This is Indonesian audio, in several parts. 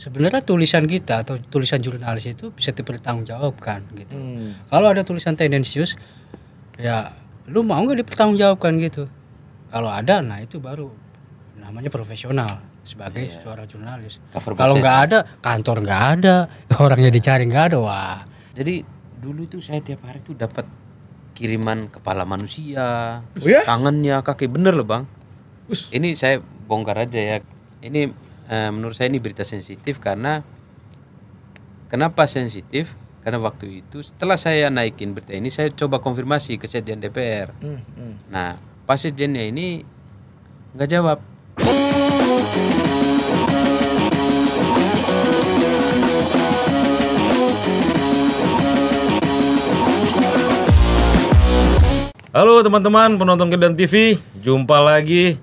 sebenarnya tulisan kita atau tulisan jurnalis itu bisa dipertanggungjawabkan gitu. Kalau ada tulisan tendensius, ya lu mau nggak dipertanggungjawabkan gitu. Kalau ada, nah itu baru namanya profesional sebagai seorang jurnalis. Kalau nggak ada, kantor nggak ada, orangnya dicari nggak ada, wah. Jadi dulu itu saya tiap hari tuh dapat kiriman kepala manusia, ya? tangannya, kaki, bener loh bang. Ini saya bongkar aja ya. Ini menurut saya ini berita sensitif karena kenapa sensitif? Karena waktu itu setelah saya naikin berita ini saya coba konfirmasi ke Sekjen DPR. Nah pas Sekjennya ini nggak jawab. Halo teman-teman penonton Kedan TV, jumpa lagi.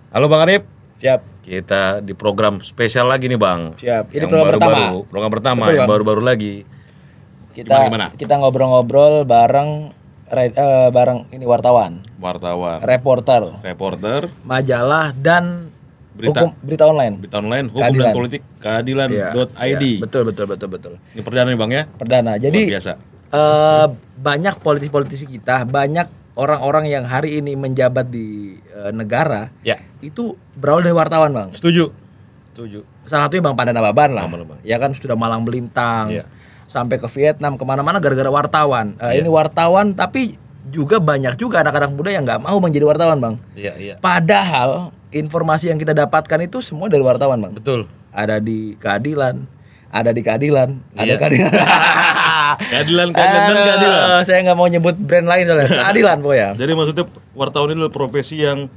Halo Bang Arif. Siap. Kita di program spesial lagi nih Bang. Siap. Ini Yang program pertama. Program pertama Betul, yang Bang. baru-baru lagi. Gimana? Kita ngobrol-ngobrol bareng ini wartawan, reporter, majalah dan Berita. berita online. Berita online, hukum Keadilan. dan politik, keadilan.id. Iya, betul. Ini perdana nih Bang ya. Perdana. Jadi Luar biasa. banyak politisi kita, banyak orang-orang yang hari ini menjabat di negara, Ya. itu berawal dari wartawan, Bang. Setuju. Salah satunya Bang Pandana Baban lah. Bang. Ya kan sudah malang melintang. Iya. Sampai ke Vietnam kemana-mana gara-gara wartawan. Iya. Ini wartawan tapi juga banyak juga anak-anak muda yang nggak mau menjadi wartawan, Bang. Iya. Padahal informasi yang kita dapatkan itu semua dari wartawan, Bang. Betul. Ada di keadilan, ada keadilan. Keadilan dan keadilan. Saya nggak mau nyebut brand lain soalnya. Keadilan pokoknya. Jadi maksudnya wartawan ini adalah profesi yang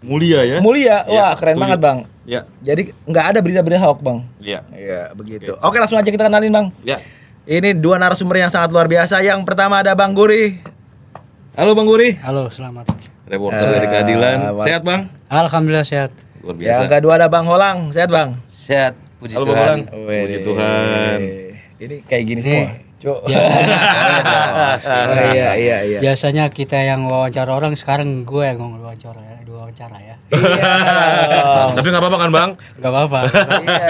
mulia ya. Mulia, wah Ya, keren setuju. banget, Bang. Ya. Jadi nggak ada berita-berita hoax, Bang. Iya. Iya, begitu. Oke, langsung aja kita kenalin, Bang. Ya. Ini dua narasumber yang sangat luar biasa. Yang pertama ada Bang Guri. Halo Bang Guri. Halo, selamat. Reporter dari keadilan. Sehat Bang? Alhamdulillah sehat. Luar Yang biasa. kedua ada Bang Holang. Sehat, Bang? Sehat, puji Halo Bang Tuhan. Holang. Puji Tuhan. Ini kayak gini semua. Cuk. Iya. Biasanya kita yang wawancara orang, sekarang gue yang wawancara ya. Iya. Tapi nggak apa-apa kan Bang? Gak apa-apa.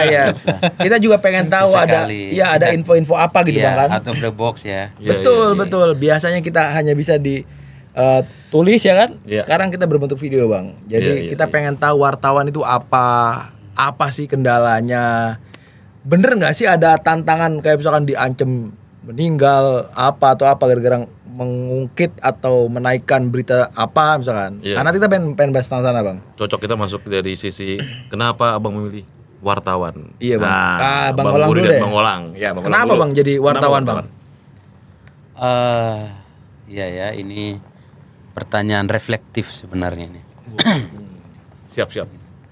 Iya. Kita juga pengen tahu Sesekali. ada info-info apa gitu, Iya, Bang kan? out of the box ya. Iya, Betul. Biasanya kita hanya bisa di tulis ya kan? Iya. Sekarang kita berbentuk video, Bang. Jadi Iya, kita pengen tahu wartawan itu apa sih kendalanya? Bener nggak sih ada tantangan kayak misalkan diancam meninggal apa gara-gara mengungkit atau menaikkan berita apa misalkan? Iya. Karena kita pengen bahas tentang sana, Bang. Cocok kita masuk dari sisi kenapa Abang memilih wartawan? Iya, Bang. Bang Bang Holang Guri dulu dan deh. Bang Holang. Ya, Bang Kenapa, Holang dulu. Bang, jadi wartawan, Kenapa Bang? Iya ya, ini pertanyaan reflektif sebenarnya ini. Siap.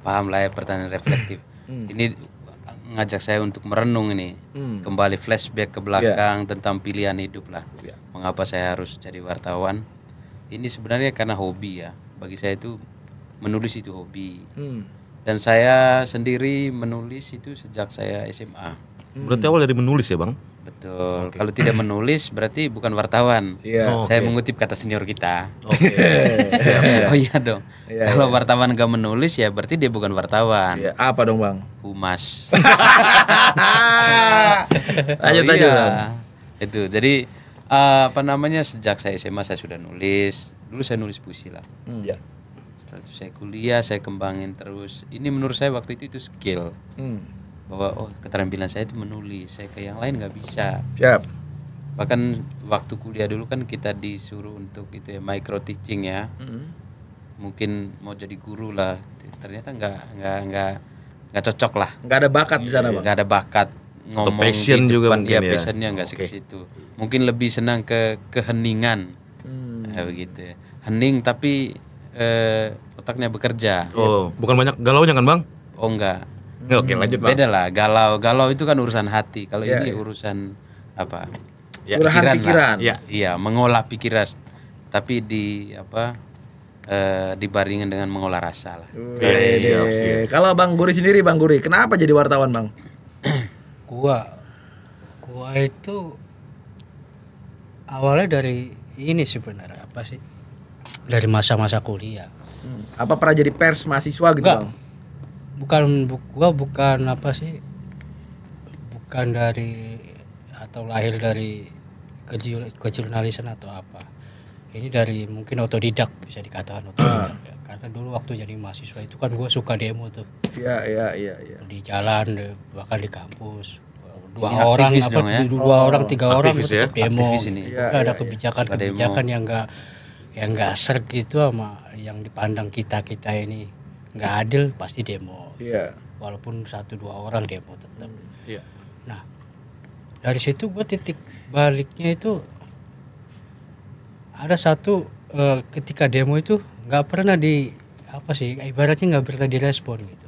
Paham lah ya, pertanyaan reflektif. Ini ngajak saya untuk merenung ini, kembali flashback ke belakang tentang pilihan hidup lah. Mengapa saya harus jadi wartawan? Ini sebenarnya karena hobi ya. Bagi saya itu menulis itu hobi. Dan saya sendiri menulis itu sejak saya SMA. Berarti awal dari menulis ya Bang? Betul. Kalau tidak menulis berarti bukan wartawan. Iya. Saya mengutip kata senior kita. Oke. Siap. Oh iya dong. Kalau wartawan gak menulis ya berarti dia bukan wartawan. Iya, apa dong, Bang? Humas. Lanjut Oh, aja. iya. Bang. Itu. Jadi sejak saya SMA saya sudah nulis. Dulu saya nulis puisi lah. Iya. Setelah itu saya kuliah, saya kembangin terus. Ini menurut saya waktu itu skill. Bahwa keterampilan saya itu menulis. Saya ke yang lain nggak bisa. Siap. Bahkan waktu kuliah dulu kan kita disuruh untuk itu ya micro teaching ya. Mungkin mau jadi guru lah. Ternyata nggak cocok lah. Nggak ada bakat di sana, Bang. Nggak ada bakat ngomong passion di juga depan. mungkin Ya, ya. passionnya nggak ke situ. Mungkin lebih senang ke keheningan. Begitu ya. Hening tapi otaknya bekerja. Oh, bukan banyak galaunya kan Bang? Oh enggak. Oke, lanjut Bang. Beda lah. Galau itu kan urusan hati. Kalau Iya, ini iya. urusan apa? Ya, Urahan pikiran. Lah. Iya, mengolah pikiran. Tapi dibaringin dengan mengolah rasa lah. Siap. Kalau Bang Guri sendiri, Bang Guri, kenapa jadi wartawan, Bang? Gua itu awalnya dari ini sebenarnya apa sih? Dari masa-masa kuliah. Apa pernah jadi pers mahasiswa gitu, Enggak. Bang? Gua bukan apa sih? bukan dari atau lahir dari kejurnalisan atau apa. Ini dari mungkin otodidak, bisa dikatakan otodidak ya. Karena dulu waktu jadi mahasiswa itu kan gue suka demo tuh. Iya. Di jalan, bahkan di kampus. Dua Ini orang aktivis apa dong ya? dua orang tiga orang aktivis tetap ya? demo. Aktivis ini. Ada kebijakan yang nggak serg gitu sama yang dipandang kita ini nggak adil, pasti demo. Iya. Walaupun 1-2 orang demo tetap. Iya. Nah, dari situ gue titik baliknya itu ada satu ketika demo itu nggak pernah ibaratnya nggak pernah direspon gitu.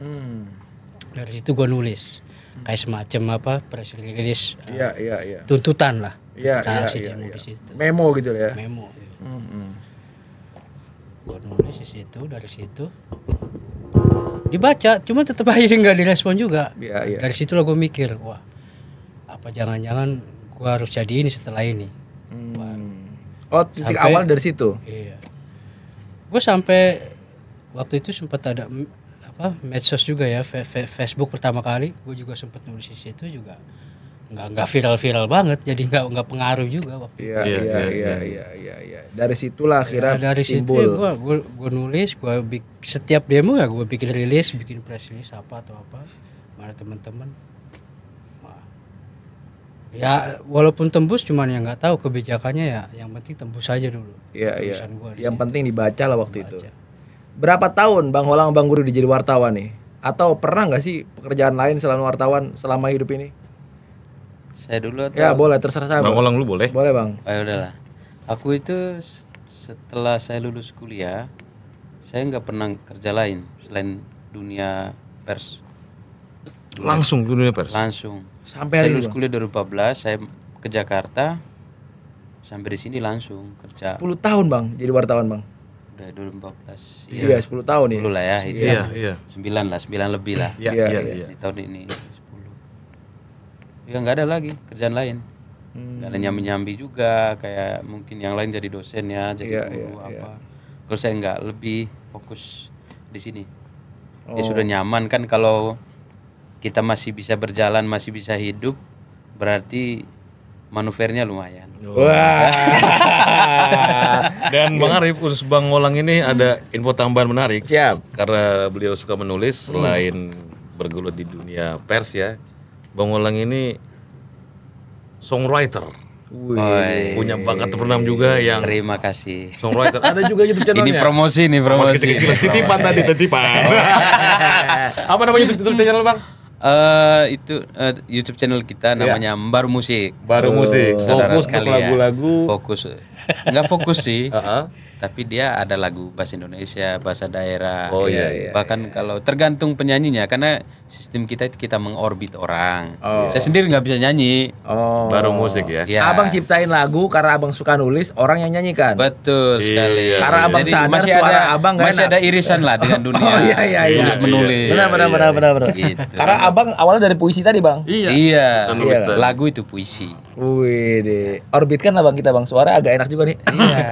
Dari situ gue nulis kayak semacam press release, Iya. tuntutan lah, Iya. aksi demo di situ, Memo gitu ya. memo. Gitu. Gue nulis di situ, dari situ dibaca, cuma tetap aja nggak direspon juga. Iya. Dari situ lah gue mikir, wah apa jangan-jangan gue harus jadi ini setelah ini. Oh, titik Sampai- awal dari situ. Iya. Gue sampai waktu itu sempat ada medsos juga ya, Facebook pertama kali, gue juga sempat nulis di situ juga nggak viral banget, jadi nggak pengaruh juga waktu itu. Iya. Dari situlah akhirnya Dari situ timbul. ya gue nulis, setiap demo ya gue bikin rilis, bikin press release apa atau apa, mana teman-teman. Wah. Ya walaupun tembus, cuman yang nggak tahu kebijakannya ya, yang penting tembus aja dulu. Iya. Tulisan gua di Yang situ. penting dibaca lah waktu itu. Baca. Berapa tahun Bang Holang Bang Guru jadi wartawan nih? Atau pernah nggak sih pekerjaan lain selain wartawan selama hidup ini? Saya dulu atau Ya boleh, terserah saya. Bang Bang. Olang lu boleh? Boleh Bang. Oh, ya udahlah. Aku itu setelah saya lulus kuliah, saya nggak pernah kerja lain selain dunia pers. Langsung ke dunia pers. Langsung. Sampai Saya hari lulus ini Bang. kuliah 2014, saya ke Jakarta, sampai di sini langsung kerja. 10 tahun Bang jadi wartawan Bang. Udah 2014. Iya, 10 tahun ya. Dulu lah ya itu. Iya. 9 lebih lah. Iya. Di tahun ini 10. Ya nggak ada lagi kerjaan lain. Nggak ada nyambi-nyambi juga, kayak mungkin yang lain jadi dosen ya, jadi guru apa. Kalau saya nggak, lebih fokus di sini. Ya sudah nyaman kan, kalau kita masih bisa berjalan, masih bisa hidup, berarti manuvernya lumayan. Wah. Dan Bang Arif, khusus Bang Olang ini ada info tambahan menarik. Siap. Karena beliau suka menulis, selain bergelut di dunia pers ya, Bang Olang ini songwriter. Punya bakat terpendam juga yang Terima kasih. songwriter. Ada juga YouTube channelnya. Ini promosi nih, Mas promosi. kecil-kecilan. Titipan tadi, titipan. Apa namanya YouTube channel Bang? Itu YouTube channel kita namanya Baru Musik. Baru musik. Saudara Fokus untuk sekalian. lagu-lagu. Fokus. Enggak fokus sih. Heeh. Tapi dia ada lagu bahasa Indonesia, bahasa daerah. Oh, iya. Bahkan kalau tergantung penyanyinya, karena sistem kita itu kita mengorbit orang. Saya sendiri nggak bisa nyanyi. Oh. Baru musik ya. Ya. Abang ciptain lagu karena Abang suka nulis, orang yang nyanyikan. Betul sekali. Karena Abang Jadi sadar masih suara ada, Abang nggak masih enak. ada irisan lah dengan dunia. Oh, iya. Tulis menulis. Benar. Gitu. Karena Abang awalnya dari puisi tadi Bang. Iya. nulis tadi. Lagu itu puisi. Wih deh, orbitkan lah Bang kita Bang, suara agak enak juga nih. Iya.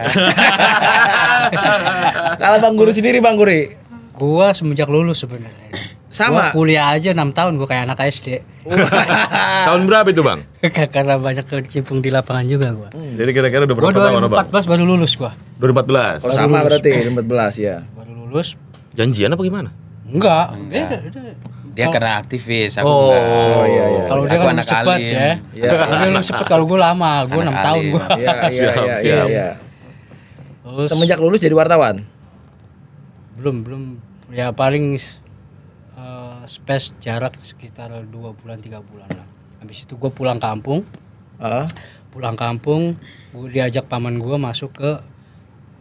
Kalau Bang Guru sendiri Bang Guri, Gua semenjak lulus sebenarnya. Sama. Gua kuliah aja 6 tahun, gua kayak anak SD. Tahun berapa itu Bang? Karena banyak kecimpung di lapangan juga gua. Jadi kira-kira udah Gua berapa tahun Bang? 2014 baru lulus gua. 2014. Kalau sama berarti 14 ya. Baru lulus. Janjian apa gimana? Enggak. Dia karena aktivis, aku Oh, enggak. iya. Kalau dia Aku kan anak lulus cepat alim. ya. Kalau dia lulus cepat, kalau gua lama, gua 6 Anak tahun alim. gua. Iya. Terus Semenjak lulus jadi wartawan. belum ya paling space jarak sekitar 2 bulan 3 bulan lah. Habis itu gue pulang kampung, Heeh. gue diajak paman gue masuk ke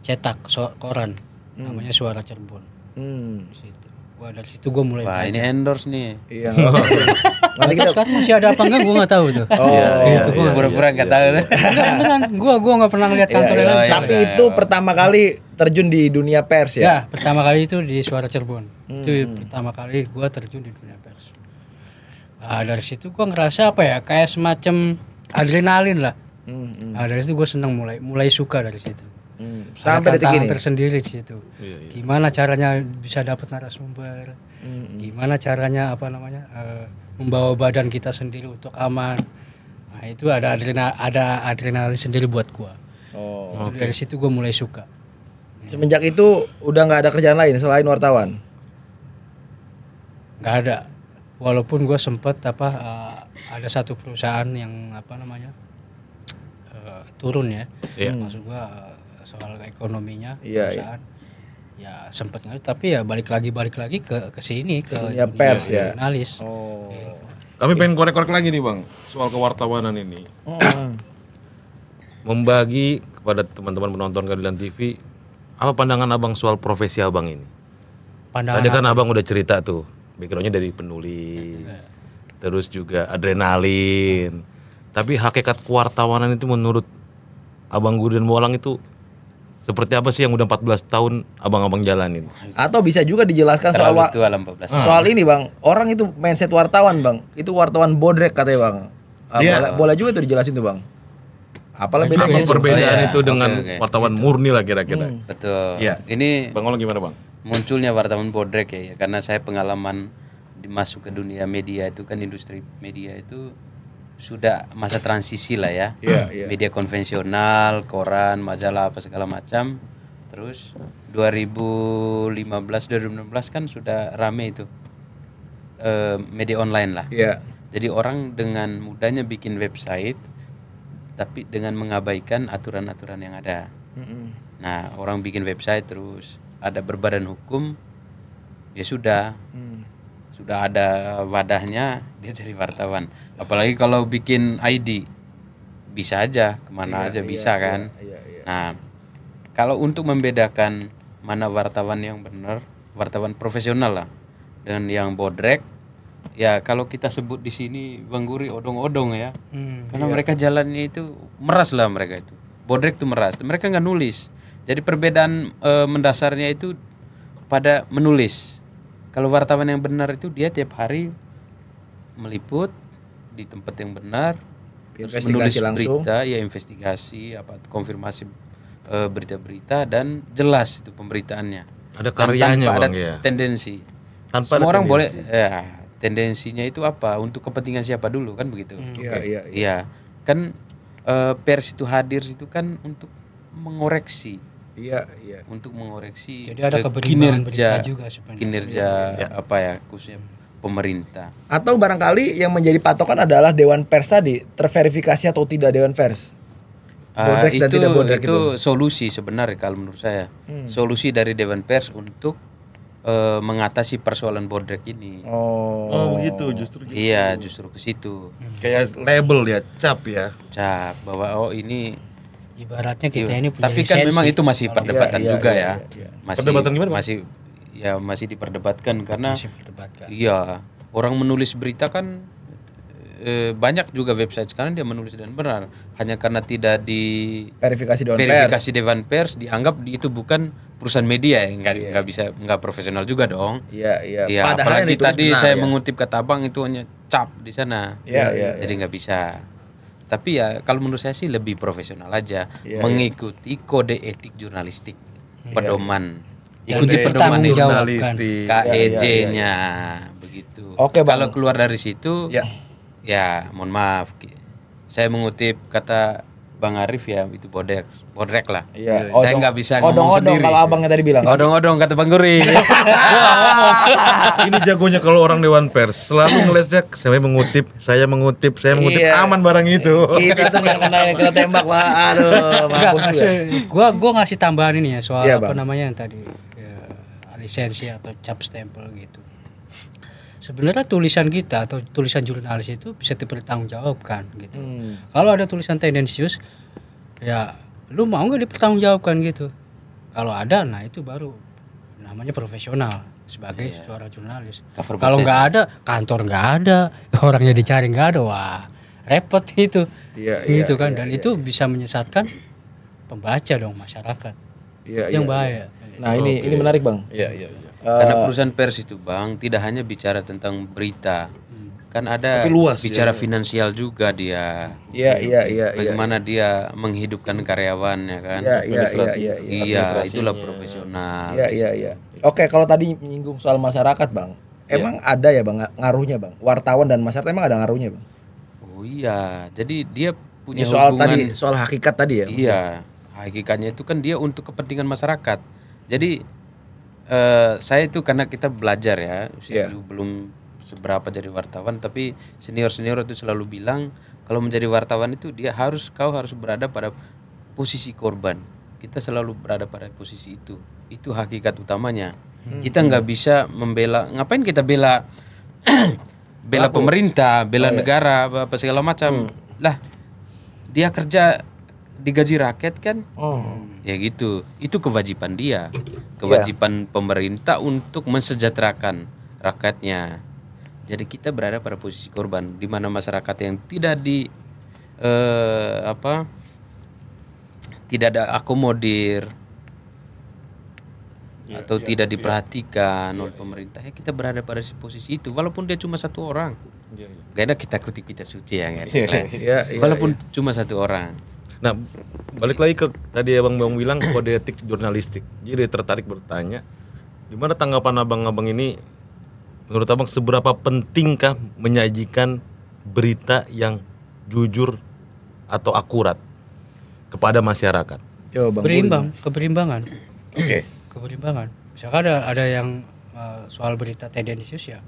cetak koran, namanya Suara Cirebon. Di situ. Dari situ gue mulai Wah, belajar. ini endorse nih. Iya. Nanti Nanti kita sekarang masih ada apa enggak gue nggak tahu tuh. Gitu, Pura-pura enggak tahu. Enggak beneran, gue nggak pernah ngeliat kantornya langsung. Tapi itu pertama kali terjun di dunia pers ya. Ya, pertama kali itu di Suara Cirebon. Itu pertama kali gue terjun di dunia pers. Nah, dari situ gue ngerasa apa ya, kayak semacam adrenalin lah. Nah, dari situ gue seneng mulai suka dari situ. Sampai Ada detik tantangan ini. tersendiri di situ. Gimana caranya bisa dapat narasumber? Gimana caranya membawa badan kita sendiri untuk aman. Nah, itu ada adrenalin sendiri buat gua. Itu dari situ gua mulai suka. Semenjak itu udah nggak ada kerjaan lain selain wartawan? Nggak ada. Walaupun gua sempet ada satu perusahaan yang turun ya. Maksud gua soal ekonominya perusahaan. Ya sempet nggak, tapi ya balik lagi ke sini ke dunia pers ya. Jurnalis. Tapi pengen korek-korek lagi nih Bang, soal kewartawanan ini. Membagi kepada teman-teman penonton Keadilan TV, apa pandangan Abang soal profesi Abang ini? Tadi kan Abang udah cerita tuh, backgroundnya dari penulis, terus juga adrenalin. Tapi hakikat kewartawanan itu menurut Abang Gudin Bolang itu seperti apa sih yang udah 14 tahun abang-abang jalanin? Atau bisa juga dijelaskan soal ini Bang, orang itu mindset wartawan Bang, itu wartawan bodrek katanya Bang. Boleh juga itu dijelasin tuh Bang. Apalah bedanya? Perbedaan itu dengan wartawan murni lah kira-kira. Betul. Ya. Ini Bang Olang gimana Bang? Munculnya wartawan bodrek ya, karena saya pengalaman masuk ke dunia media itu kan, industri media itu sudah masa transisi lah ya. Media konvensional, koran, majalah apa segala macam. Terus 2015-2016 kan sudah rame itu media online lah. Jadi orang dengan mudahnya bikin website, tapi dengan mengabaikan aturan-aturan yang ada. Nah, orang bikin website terus ada berbadan hukum, ya sudah ada wadahnya, dia jadi wartawan. Apalagi kalau bikin ID, bisa aja kemana aja bisa kan. Nah, kalau untuk membedakan mana wartawan yang benar, wartawan profesional lah, dan yang bodrek, ya kalau kita sebut di sini Bang Guri odong-odong ya, karena mereka jalannya itu meras lah, mereka itu bodrek tuh meras, mereka nggak nulis. Jadi perbedaan mendasarnya itu pada menulis. Kalau wartawan yang benar itu dia tiap hari meliput di tempat yang benar, menulis berita, ya investigasi, konfirmasi berita-berita dan jelas itu pemberitaannya. Ada karyanya tanpa Bang, ada tendensi. Tanpa semua orang tendensi. Boleh tendensinya itu apa? Untuk kepentingan siapa dulu kan begitu? Iya. Kan pers itu hadir itu kan untuk mengoreksi. Untuk mengoreksi. Jadi ada kinerja juga sebenarnya. Kinerja khususnya pemerintah. Atau barangkali yang menjadi patokan adalah Dewan Pers tadi, terverifikasi atau tidak Dewan Pers. Bodrek dan tidak bodrek itu solusi sebenarnya kalau menurut saya. Solusi dari Dewan Pers untuk mengatasi persoalan bodrek ini. Oh begitu, justru gitu. Iya, justru ke situ. Kayak label ya, cap bahwa ini ibaratnya kita ini punya tapi kan lisensi. memang itu masih perdebatan juga ya. Perdebatan gimana, Bang? Masih diperdebatkan karena iya, orang menulis berita kan banyak juga website sekarang dia menulis dan benar, hanya karena tidak di verifikasi Dewan Pers dianggap itu bukan perusahaan media ya, nggak profesional juga dong. Iya. Apalagi tadi saya mengutip kata Abang itu hanya cap di sana. Jadi nggak bisa. Tapi ya kalau menurut saya sih lebih profesional aja, mengikuti kode etik jurnalistik, pedoman, ikuti pedoman jurnalistik, KEJ-nya begitu. Kalau keluar dari situ, ya mohon maaf, saya mengutip kata Bang Arif ya, itu bodrek lah. Saya nggak bisa ngomong sendiri. Kalau abangnya tadi bilang. Odong-odong kata Bang Guri. Ini jagonya kalau orang Dewan Pers selalu ngelesnya saya mengutip, aman barang itu. Kita tuh nggak kena tembak Pak. Aduh. Gua ngasih tambahan ini ya soal yang tadi lisensi atau cap stempel gitu. Sebenarnya tulisan kita atau tulisan jurnalis itu bisa dipertanggungjawabkan gitu. Kalau ada tulisan tendensius, ya lu mau nggak dipertanggungjawabkan gitu. Kalau ada, nah itu baru namanya profesional sebagai seorang jurnalis. Kalau nggak ada, kantor nggak ada, orangnya dicari nggak ada, wah repot itu. Gitu kan, dan itu bisa menyesatkan pembaca dong, masyarakat. Itu yang bahaya. Nah ini menarik Bang. Karena perusahaan pers itu Bang tidak hanya bicara tentang berita, kan ada bicara finansial juga dia. Bagaimana dia menghidupkan karyawannya kan. Itulah profesional. Oke, kalau tadi menyinggung soal masyarakat Bang, emang ada ya bang ngaruhnya bang, wartawan dan masyarakat emang ada ngaruhnya bang? Oh iya, jadi dia punya Ini soal hubungan. tadi, soal hakikat tadi ya? Iya, hakikatnya itu kan dia untuk kepentingan masyarakat. Jadi saya itu karena kita belajar ya, saya belum seberapa jadi wartawan, tapi senior itu selalu bilang kalau menjadi wartawan itu kau harus berada pada posisi korban. Kita selalu berada pada posisi itu. Itu hakikat utamanya. Kita nggak bisa membela. Ngapain kita bela bela pemerintah, bela negara, apa segala macam. Lah, dia kerja digaji rakyat kan? Ya gitu. Itu kewajiban dia. Kewajiban pemerintah untuk mensejahterakan rakyatnya. Jadi kita berada pada posisi korban, di mana masyarakat yang tidak tidak ada akomodir atau tidak diperhatikan oleh pemerintah, ya kita berada pada posisi itu, walaupun dia cuma satu orang. Gak ada kita kutip kita suci ya kan? Walaupun cuma satu orang. Nah, balik lagi ke tadi abang bilang kode etik jurnalistik. Jadi tertarik bertanya, gimana tanggapan abang ini? Menurut abang seberapa pentingkah menyajikan berita yang jujur atau akurat kepada masyarakat? Keberimbangan. Oke. Keberimbangan. Misalkan ada yang soal berita tendensius ya,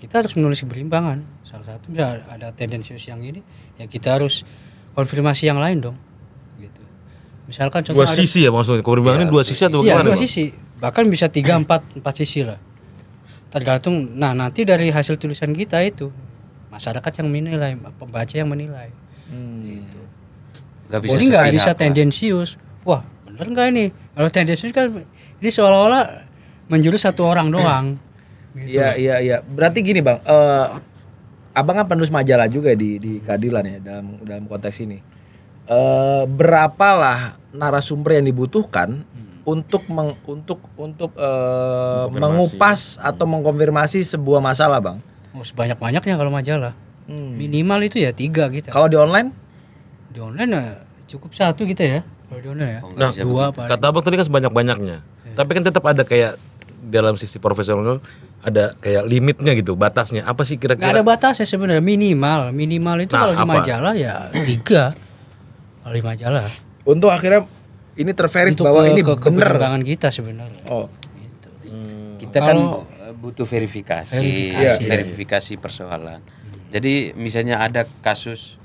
kita harus menulis keberimbangan. Salah satu misalnya ada tendensius yang ini, ya kita harus konfirmasi yang lain dong. Gitu. Misalkan contoh dua sisi ya maksudnya, keberimbangan ini dua sisi atau iya, bagaimana? Dua sisi. Bahkan bisa 3-4 sisi lah. Tergantung. Nah, nanti dari hasil tulisan kita itu masyarakat yang menilai, pembaca yang menilai. Gitu. Jadi nggak bisa tendensius. Wah, bener nggak ini? Kalau tendensius kan ini seolah-olah menjurus satu orang doang. Iya, iya. Berarti gini bang, abang kan penulis majalah juga di keadilan ya dalam konteks ini. Berapalah narasumber yang dibutuhkan untuk mengupas atau mengkonfirmasi sebuah masalah bang? Oh, sebanyak-banyaknya kalau majalah. Minimal itu ya 3 gitu. Kalau di online? Di online ya cukup 1 gitu ya. Kalau di online ya. Nah, 2 kata abang tadi kan sebanyak-banyaknya. Tapi kan tetap ada kayak dalam sisi profesional ada kayak limitnya gitu, batasnya. Apa sih kira-kira? Nggak ada batasnya sebenarnya, minimal itu kalau di majalah ya 3. Kalau di majalah. Untuk akhirnya ini terverif bahwa ini benar. Kebenaran kita sebenarnya. Oh. Gitu. Kita kan butuh verifikasi persoalan. Jadi misalnya ada kasus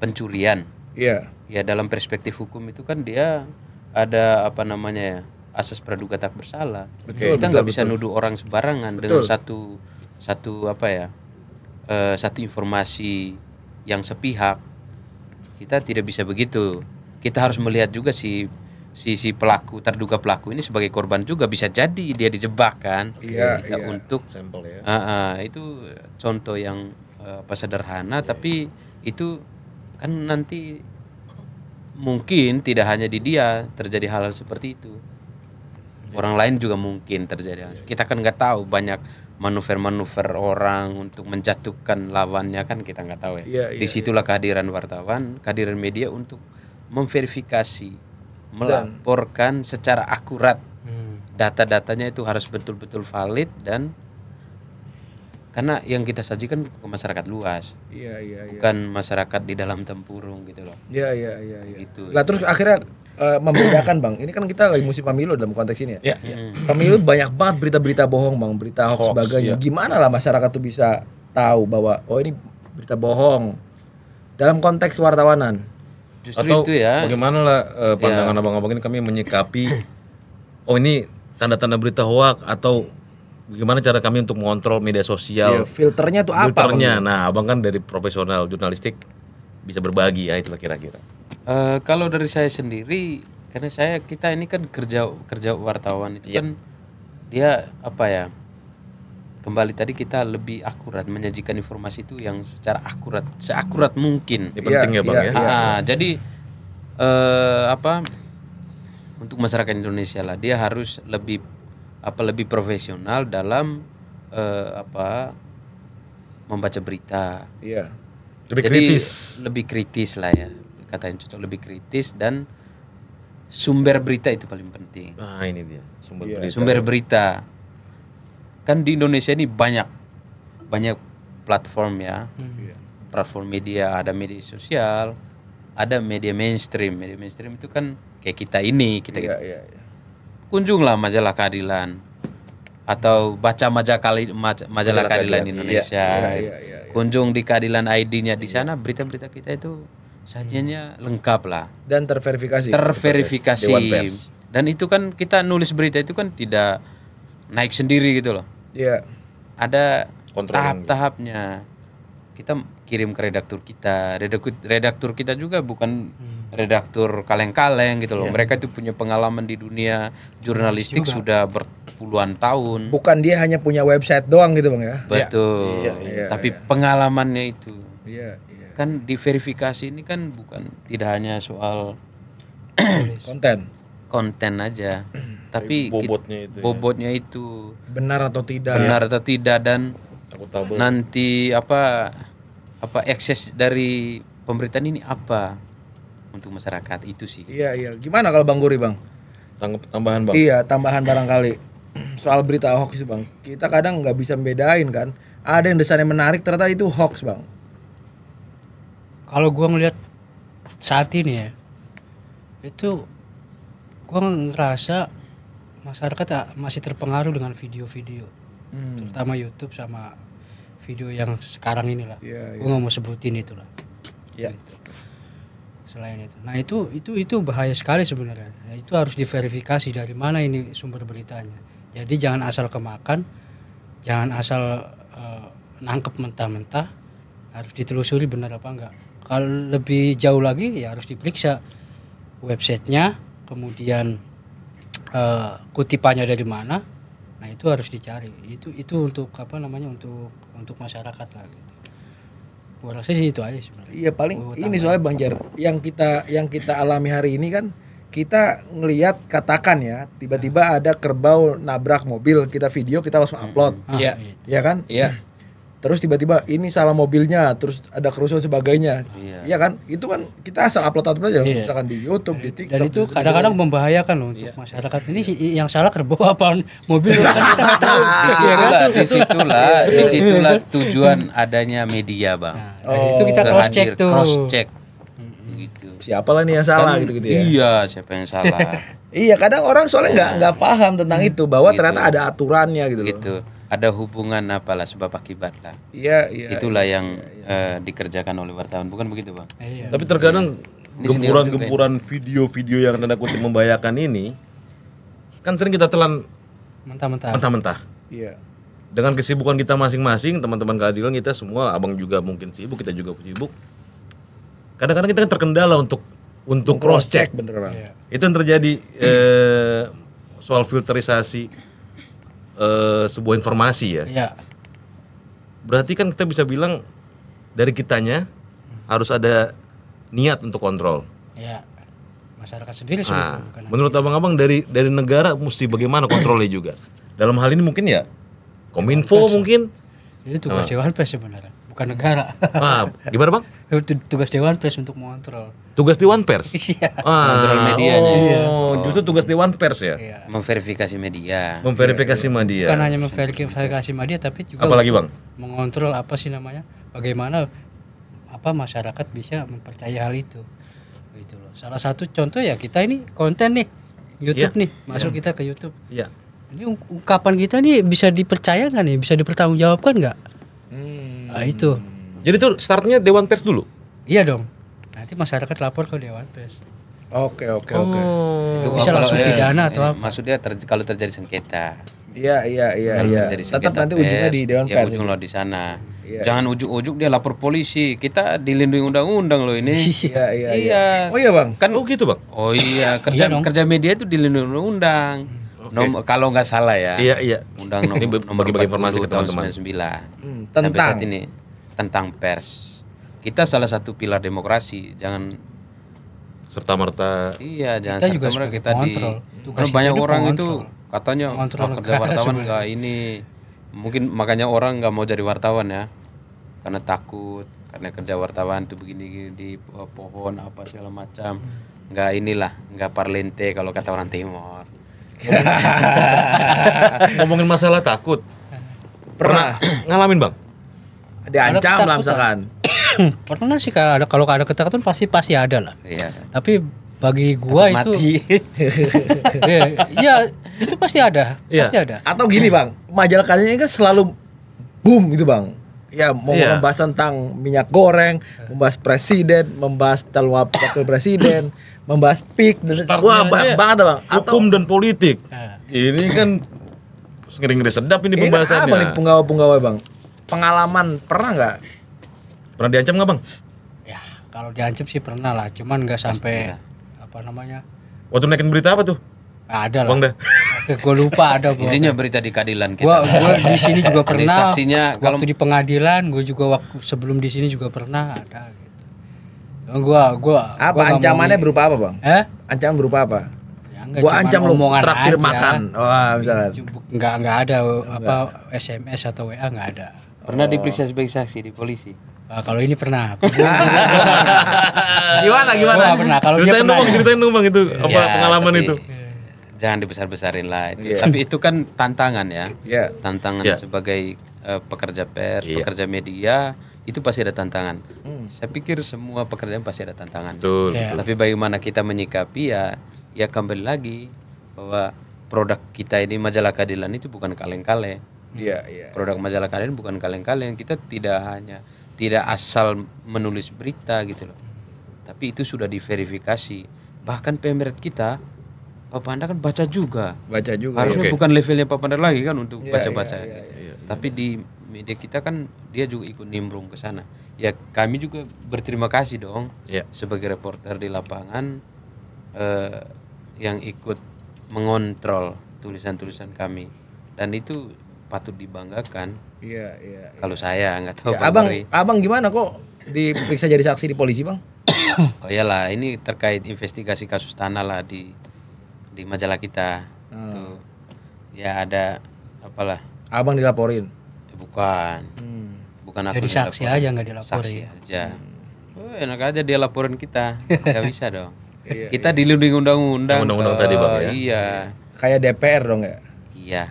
pencurian. Iya. Ya dalam perspektif hukum itu kan dia ada asas praduga tak bersalah. Kita nggak bisa nuduh orang sembarangan dengan satu informasi yang sepihak. Kita tidak bisa begitu. Kita harus melihat juga si terduga pelaku ini sebagai korban juga, bisa jadi dia dijebak kan. Untuk sampel ya. Itu contoh yang sederhana, tapi itu kan nanti mungkin tidak hanya di dia terjadi hal seperti itu. Orang lain juga mungkin terjadi. Kita kan nggak tahu, banyak manuver orang untuk menjatuhkan lawannya kan, kita nggak tahu ya. Disitulah kehadiran wartawan, kehadiran media untuk memverifikasi, melaporkan secara akurat. Data-datanya itu harus betul-betul valid, dan karena yang kita sajikan ke masyarakat luas, bukan masyarakat di dalam tempurung gitu loh. Iya. Gitu. Lah terus akhirnya membedakan bang, ini kan kita lagi musim pemilu dalam konteks ini ya. Pemilu banyak banget berita-berita bohong bang, berita hoax sebagainya. Gimana lah masyarakat tuh bisa tahu bahwa oh ini berita bohong dalam konteks wartawanan? Justru atau itu ya. Bagaimana lah pandangan abang-abang ini kami menyikapi oh ini tanda-tanda berita hoax, atau bagaimana cara kami untuk mengontrol media sosial? Filternya tuh apa? Filternya, nah abang kan dari profesional jurnalistik bisa berbagi ya, itulah kira-kira. Kalau dari saya sendiri, karena kita ini kan kerja wartawan itu kan dia kembali tadi kita lebih akurat menyajikan informasi itu yang secara seakurat mungkin. Ini penting ya bang ya. Jadi untuk masyarakat Indonesia lah, dia harus lebih profesional dalam membaca berita. Iya. Lebih kritis lah ya, katain cocok, lebih kritis, dan sumber berita itu paling penting. Nah ini dia sumber berita. Sumber berita. kan di Indonesia ini banyak platform ya, platform media, ada media sosial, ada media mainstream. Media mainstream itu kan kayak kita ini, kita kunjunglah majalah keadilan atau baca majalah keadilan Indonesia. Kunjung di Keadilan ID-nya, di sana berita-berita kita itu sajiannya lengkap lah dan terverifikasi. Dewan Pers. Dan itu kan kita nulis berita itu kan tidak naik sendiri gitu loh. Iya. Ada tahap-tahapnya. Kita kirim ke redaktur kita. Redaktur kita juga bukan redaktur kaleng-kaleng gitu loh. Mereka itu punya pengalaman di dunia jurnalistik sudah berpuluhan tahun. Bukan dia hanya punya website doang gitu Bang ya. Betul. Tapi pengalamannya itu. Iya. Kan diverifikasi ini kan bukan tidak hanya soal konten aja, tapi bobotnya itu benar atau tidak dan nanti apa akses dari pemberitaan ini apa untuk masyarakat itu sih. Iya. Gimana kalau Bang Guri Bang? Tambahan Bang. Iya, tambahan barangkali soal berita hoax itu Bang. Kita kadang nggak bisa membedain kan. Ada yang desainnya menarik ternyata itu hoax Bang. Kalau gua ngelihat saat ini ya, itu gua ngerasa masyarakat masih terpengaruh dengan video-video, terutama YouTube sama video yang sekarang inilah. Gua nggak mau sebutin itulah. Gitu. Selain itu, nah itu bahaya sekali sebenarnya. Nah, itu harus diverifikasi dari mana ini sumber beritanya. Jadi jangan asal kemakan, jangan asal nangkep mentah-mentah, harus ditelusuri benar apa enggak. Kalau lebih jauh lagi ya harus diperiksa websitenya, kemudian kutipannya dari mana. Nah itu harus dicari. Itu untuk untuk masyarakat lah gitu. Gua rasa sih itu aja sebenarnya. Iya paling ini soalnya Bang Jar yang kita alami hari ini kan kita ngelihat katakan ya tiba-tiba ada kerbau nabrak mobil, kita video, kita langsung upload. Iya kan? Iya. Terus tiba-tiba ini salah mobilnya, terus ada kerusuhan sebagainya. Iya kan? Itu kan kita asal upload aja misalkan di YouTube, di TikTok. Dan itu kadang-kadang membahayakan loh untuk masyarakat. Ini yang salah kerbau apa mobil kan kita nggak tahu. Disitulah tujuan adanya media, Bang. Nah, itu kita cross check gitu. Siapa lah nih yang salah gitu ya. Iya, siapa yang salah. Iya, kadang orang soalnya nggak paham tentang itu bahwa ternyata ada aturannya gitu. Gitu. Ada hubungan apalah sebab akibat lah. Iya. Itulah yang dikerjakan oleh wartawan, bukan begitu Bang? Tapi terkadang gempuran video-video yang tanda kutip membahayakan ini kan sering kita telan mentah-mentah. Iya. Dengan kesibukan kita masing-masing, teman-teman keadilan kita semua, abang juga mungkin sibuk, kita juga sibuk. Kadang-kadang kita kan terkendala untuk cross check, bener Bang. Itu yang terjadi soal filterisasi sebuah informasi ya. Iya. Berarti kan kita bisa bilang dari kitanya harus ada niat untuk kontrol. Iya. Masyarakat sendiri Nah, menurut abang-abang dari negara mesti bagaimana kontrolnya juga. Dalam hal ini mungkin ya Kominfo mungkin. Itu tugas Dewan Pers sebenarnya, bukan negara. Gimana Bang? Itu tugas Dewan Pers untuk mengontrol. Tugas Dewan Pers? Iya. Kontrol medianya. Justru tugas Dewan Pers ya? Iya. Memverifikasi media. Memverifikasi media. Bukan hanya memverifikasi media tapi juga apalagi Bang? Mengontrol bagaimana masyarakat bisa mempercayai hal itu. Gitu loh. Salah satu contoh ya kita ini konten nih YouTube nih, masuk kita ke YouTube. Iya. Ini ungkapan kita nih bisa dipercaya nggak nih? Bisa dipertanggungjawabkan nggak? Nah itu. Jadi itu startnya Dewan Pers dulu? Iya dong. Nanti masyarakat lapor ke Dewan Pers. Oke. Itu bisa langsung pidana atau apa? Maksudnya kalau terjadi sengketa. Iya. Tetap nanti ujungnya di Dewan Pers. Ujung lo di sana. Jangan ujuk-ujuk dia lapor polisi. Kita dilindungi undang-undang loh ini. Iya. Oh iya Bang. Kan gitu Bang? Oh iya, kerja media itu dilindungi undang-undang. Kalau nggak salah ya. Iya. Undang nomor bagi informasi ke teman-teman. 99. Sampai saat ini tentang pers. Kita salah satu pilar demokrasi. Jangan serta-merta. Iya, jangan kita juga serta-merta kita karena banyak orang itu katanya kerja wartawan nggak ini. Mungkin makanya orang nggak mau jadi wartawan ya. Karena takut, karena kerja wartawan tuh begini di pohon apa segala macam. Nggak parlente kalau kata orang Timur. Ngomongin masalah takut. Pernah ngalamin bang? diancam Ada lah misalkan. Pernah sih kalau ada ketakutan pasti ada lah. Iya. Tapi bagi gua itu Mati. ya itu pasti ada, Iya. pasti ada. Atau gini bang, majalah kalian ini kan selalu boom gitu bang. Ya mau Iya. membahas tentang minyak goreng, membahas presiden, membahas calon wakil presiden, membahas PIK, dan wah banyak banget bang. Hukum dan politik. Nah. Ini kan ngeri-ngeri sedap ini Ini kan apa nih pembahasannya. penggawa-penggawa bang? Pengalaman pernah nggak? Pernah diancam nggak bang? Ya, kalau diancam sih pernah lah, cuman nggak sampai apa namanya? Waktu naikin berita apa tuh? Nggak ada lah. Bang dah. Gue lupa ada gua. Intinya berita di keadilan kita. Gua di sini juga Ada pernah. saksinya, kalau- Waktu di pengadilan, gue juga waktu sebelum di sini juga pernah ada gitu. Gua Apa gua nggak ancamannya mau- berupa apa bang? Ancaman berupa apa? Ya, nggak, Gua cuman ancam lu omongan traktir aja. makan. Wah misalkan. Nggak ada apa SMS atau WA nggak ada. Pernah diperiksa sebagai saksi di polisi. Nah, kalau ini pernah. Gimana Gua gimana? nggak pernah. Kalau dia Ceritain pernah. dong bang, ceritain dong bang itu apa Ya, pengalaman tapi itu. Jangan dibesar-besarin lah itu. Iya. Tapi itu kan tantangan ya. Iya. Tantangan Iya. sebagai pekerja pers, Iya. pekerja media, itu pasti ada tantangan. Saya pikir semua pekerjaan pasti ada tantangan. Betul. Iya. Tapi bagaimana kita menyikapi ya kembali lagi bahwa produk kita ini majalah keadilan itu bukan kaleng-kaleng. Iya iya. Produk majalah keadilan bukan kaleng-kaleng. Kita tidak asal menulis berita gitu loh. Tapi itu sudah diverifikasi. Bahkan pemret kita, Pak Panda kan baca juga. Baca juga. Harusnya Oke. bukan levelnya Pak Panda lagi kan untuk Iya, baca-baca. iya, iya, Tapi di media kita kan dia juga ikut nimbrung ke sana. Ya kami juga berterima kasih dong Iya. sebagai reporter di lapangan yang ikut mengontrol tulisan-tulisan kami, dan itu patut dibanggakan. Iya iya. Kalau saya nggak tahu Ya, Bang abang Mori. abang gimana kok diperiksa jadi saksi di polisi bang? Oh iyalah, ini terkait investigasi kasus tanah lah di majalah kita. Tuh. Ya ada apalah. Abang dilaporin. Bukan. Bukan aku Jadi yang saksi laporin. aja nggak dilaporin. Saksi aja. Oh, enak aja dia laporin kita. Nggak bisa dong. Iya, Kita dilindungi undang-undang. Undang-undang kok. tadi, Bang, ya? Iya. Kayak DPR dong ya? Iya.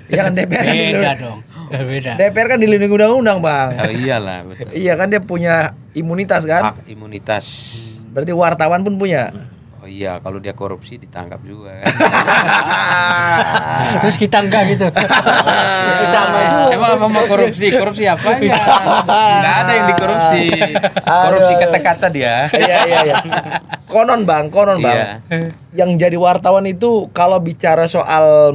Iya kan DPR kan Beda dilindungi- dong. Beda. DPR kan dilindungi undang-undang bang. Oh iyalah betul. Iya kan dia punya imunitas kan? Hak imunitas. Berarti wartawan pun punya. Oh iya, kalau dia korupsi ditangkap juga kan. Terus kita enggak gitu. Sama juga. Emang apa mau korupsi? Korupsi apanya? Nggak ada yang dikorupsi. Korupsi kata-kata dia. Iya iya iya. Konon bang. Iya. Yang jadi wartawan itu kalau bicara soal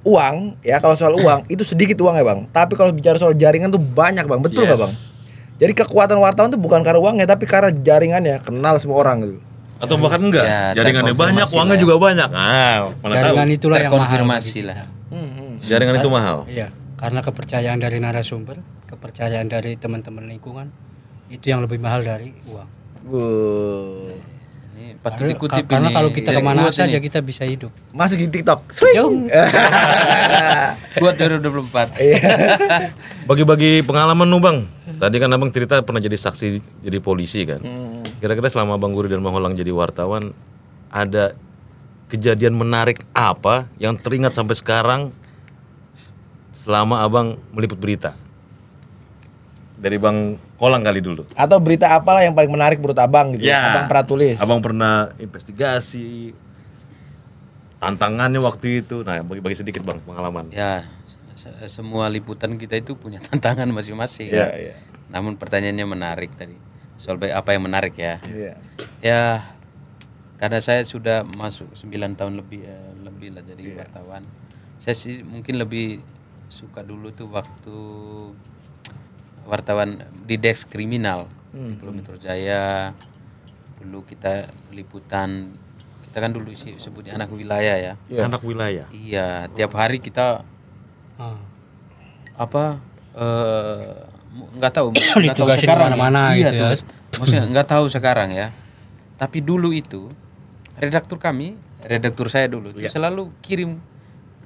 uang ya, kalau soal uang itu sedikit uangnya bang. Tapi kalau bicara soal jaringan tuh banyak bang. Betul nggak Yes. bang? Jadi kekuatan wartawan tuh bukan karena uangnya, tapi karena jaringannya, kenal semua orang gitu. Atau bahkan enggak, Ya, jaringannya terkonfirmasi banyak, uangnya lah ya. juga banyak. Ah, mana tahu. Jaringan itulah yang mahal. Terkonfirmasi bagi lah. kita. Jaringan itu mahal. Iya, karena kepercayaan dari narasumber, kepercayaan dari teman-teman lingkungan itu yang lebih mahal dari uang. Ini patut dikutip Karena ini. kalau kita Jadi kemana kuat saja ini. kita bisa hidup. Masuk di TikTok. Jauh. Kuat 2024. Bagi-bagi pengalaman nu bang. Tadi kan abang cerita pernah jadi saksi jadi polisi kan. Kira-kira selama Bang Guri dan Bang Holang jadi wartawan, ada kejadian menarik apa yang teringat sampai sekarang selama abang meliput berita? Dari Bang Holang kali dulu. Atau berita apalah yang paling menarik menurut abang gitu? Ya. Abang pernah tulis. Abang pernah investigasi tantangannya waktu itu. Nah, bagi sedikit bang pengalaman. Ya, semua liputan kita itu punya tantangan masing-masing. Iya, kan? iya. Namun pertanyaannya menarik tadi. Soal apa yang menarik ya? Iya. Ya, karena saya sudah masuk 9 tahun lebih lah jadi Iya. wartawan. Saya sih mungkin lebih suka dulu tuh waktu wartawan di desk kriminal di Polda Metro Jaya. Dulu kita liputan, kita kan dulu sebutnya anak wilayah ya. Iya. Anak wilayah. Iya, tiap hari kita Ah. apa nggak tahu Ditugasin sekarang kemana-mana iya, gitu ya. tugas. Maksudnya nggak tahu sekarang ya, tapi dulu itu redaktur saya dulu tuh selalu kirim,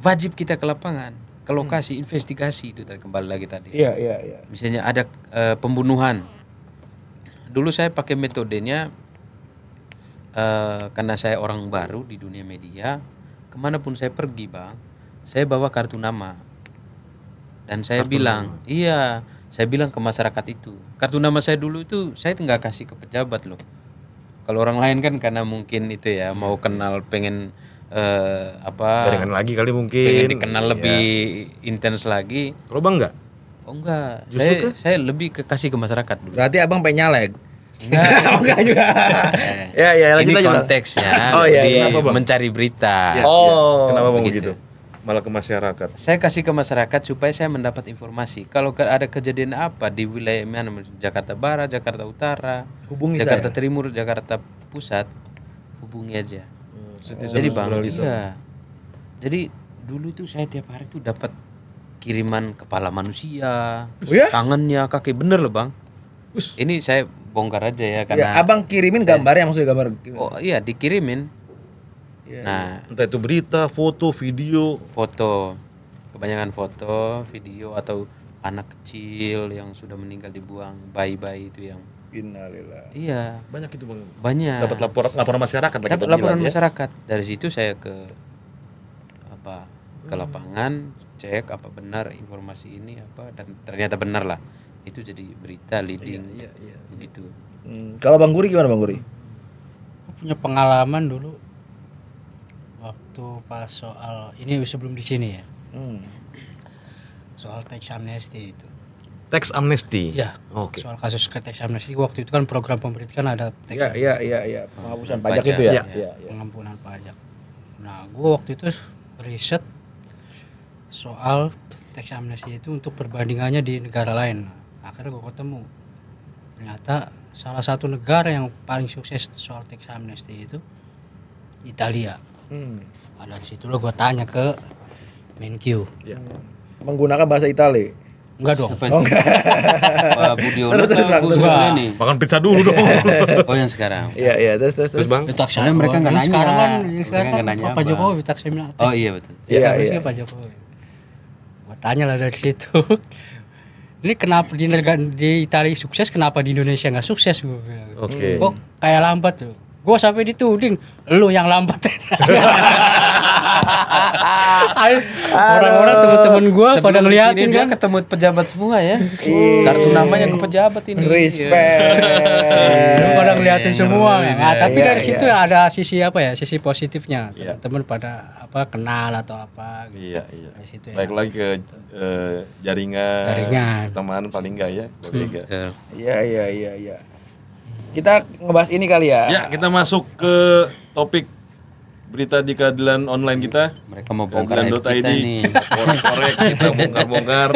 wajib kita ke lapangan, ke lokasi investigasi itu tadi, kembali lagi tadi. Iya, iya, iya. Misalnya ada pembunuhan, dulu saya pakai metodenya karena saya orang baru di dunia media, kemanapun saya pergi bang, saya bawa kartu nama. Dan saya bilang, saya bilang ke masyarakat itu, kartu nama saya dulu itu saya nggak kasih ke pejabat loh. Kalau orang lain kan karena mungkin itu ya mau kenal, pengen Jaringan lagi kali mungkin. pengen dikenal lebih intens lagi. Kalau Bang enggak? Oh enggak, Justru saya lebih kasih ke masyarakat dulu. Berarti abang pengen nyalek. Enggak. Enggak juga. Ya Ini lanjut aja. Bang. konteksnya Oh, iya, lebih kenapa, Bang? mencari berita. Iya, Oh, iya. Kenapa Bang begitu. begitu? Malah ke masyarakat. Saya kasih ke masyarakat supaya saya mendapat informasi. Kalau ada kejadian apa di wilayah mana, Jakarta Barat, Jakarta Utara, Hubungi Jakarta saya. Timur, Jakarta Pusat, hubungi aja. Citizen Jadi Bang, journalism. iya. Jadi dulu tuh saya tiap hari tuh dapat kiriman kepala manusia, Oh ya? tangannya, kaki, bener loh Bang. Ini saya bongkar aja ya Ya, karena abang kirimin gambarnya, maksudnya gambar. oh iya dikirimin. Iya, Nah, Entah itu berita, foto, video. foto, kebanyakan foto, video atau anak kecil yang sudah meninggal dibuang, bayi-bayi itu yang Innalillah. iya Banyak itu Bang. banyak. Dapat laporan masyarakat lagi. Dapat laporan masyarakat. Dari situ saya ke lapangan, cek apa benar informasi ini apa, dan ternyata benar lah. Itu jadi berita leading Iya. begitu. Kalau Bang Guri gimana Bang Guri? Aku punya pengalaman dulu waktu pas soal ini sebelum di sini ya, soal tax amnesty itu. Tax amnesty. Ya, Oke. soal kasus tax amnesty waktu itu kan program pemerintah kan ada tax Iya. Penghapusan pajak Pajak, itu ya. iya. Iya. pengampunan pajak. Nah, gua waktu itu riset soal tax amnesty itu untuk perbandingannya di negara lain. Akhirnya gue ketemu ternyata salah satu negara yang paling sukses soal tax amnesty itu Italia. Nah, dari situ lo gue tanya ke Menkyu. Ya. Menggunakan bahasa Itali. Enggak dong. Siapa sih? Pak Budiono atau Bu Zuleni? Makan pizza dulu dong. Oh yang sekarang. Iya, terus. Terus Bang? Soalnya mereka nggak Yang nanya. sekarang kan, yang Mereka sekarang nggak kan nanya Pak apa. Jokowi tax amnesty. Oh iya betul. Sekarang Iya. sih Pak Jokowi. Gue tanya lah dari situ. Ini kenapa di Italia sukses, kenapa di Indonesia nggak sukses? Gue bilang. Oke. Kok kayak lambat tuh? Gue sampai dituding, lu yang lambat. Orang-orang teman-teman gue pada ngeliatin dia kan. ketemu pejabat semua ya. Kartu namanya ke pejabat ini. Respect. Lu pada ngeliatin semua. Nah, tapi iya, dari situ iya. ada sisi apa ya? Sisi positifnya. Iya. Teman-teman pada apa kenal atau apa. Gitu. Iya. Dari situ ya. Baik lagi ke jaringan. Jaringan. Teman paling enggak ya. Kolega. Betul. Iya. Kita ngebahas ini kali ya. Ya, kita masuk ke topik berita di keadilan online kita. Mereka mau bongkar aib kita Keadilan.id. nih. Korek kita bongkar-bongkar.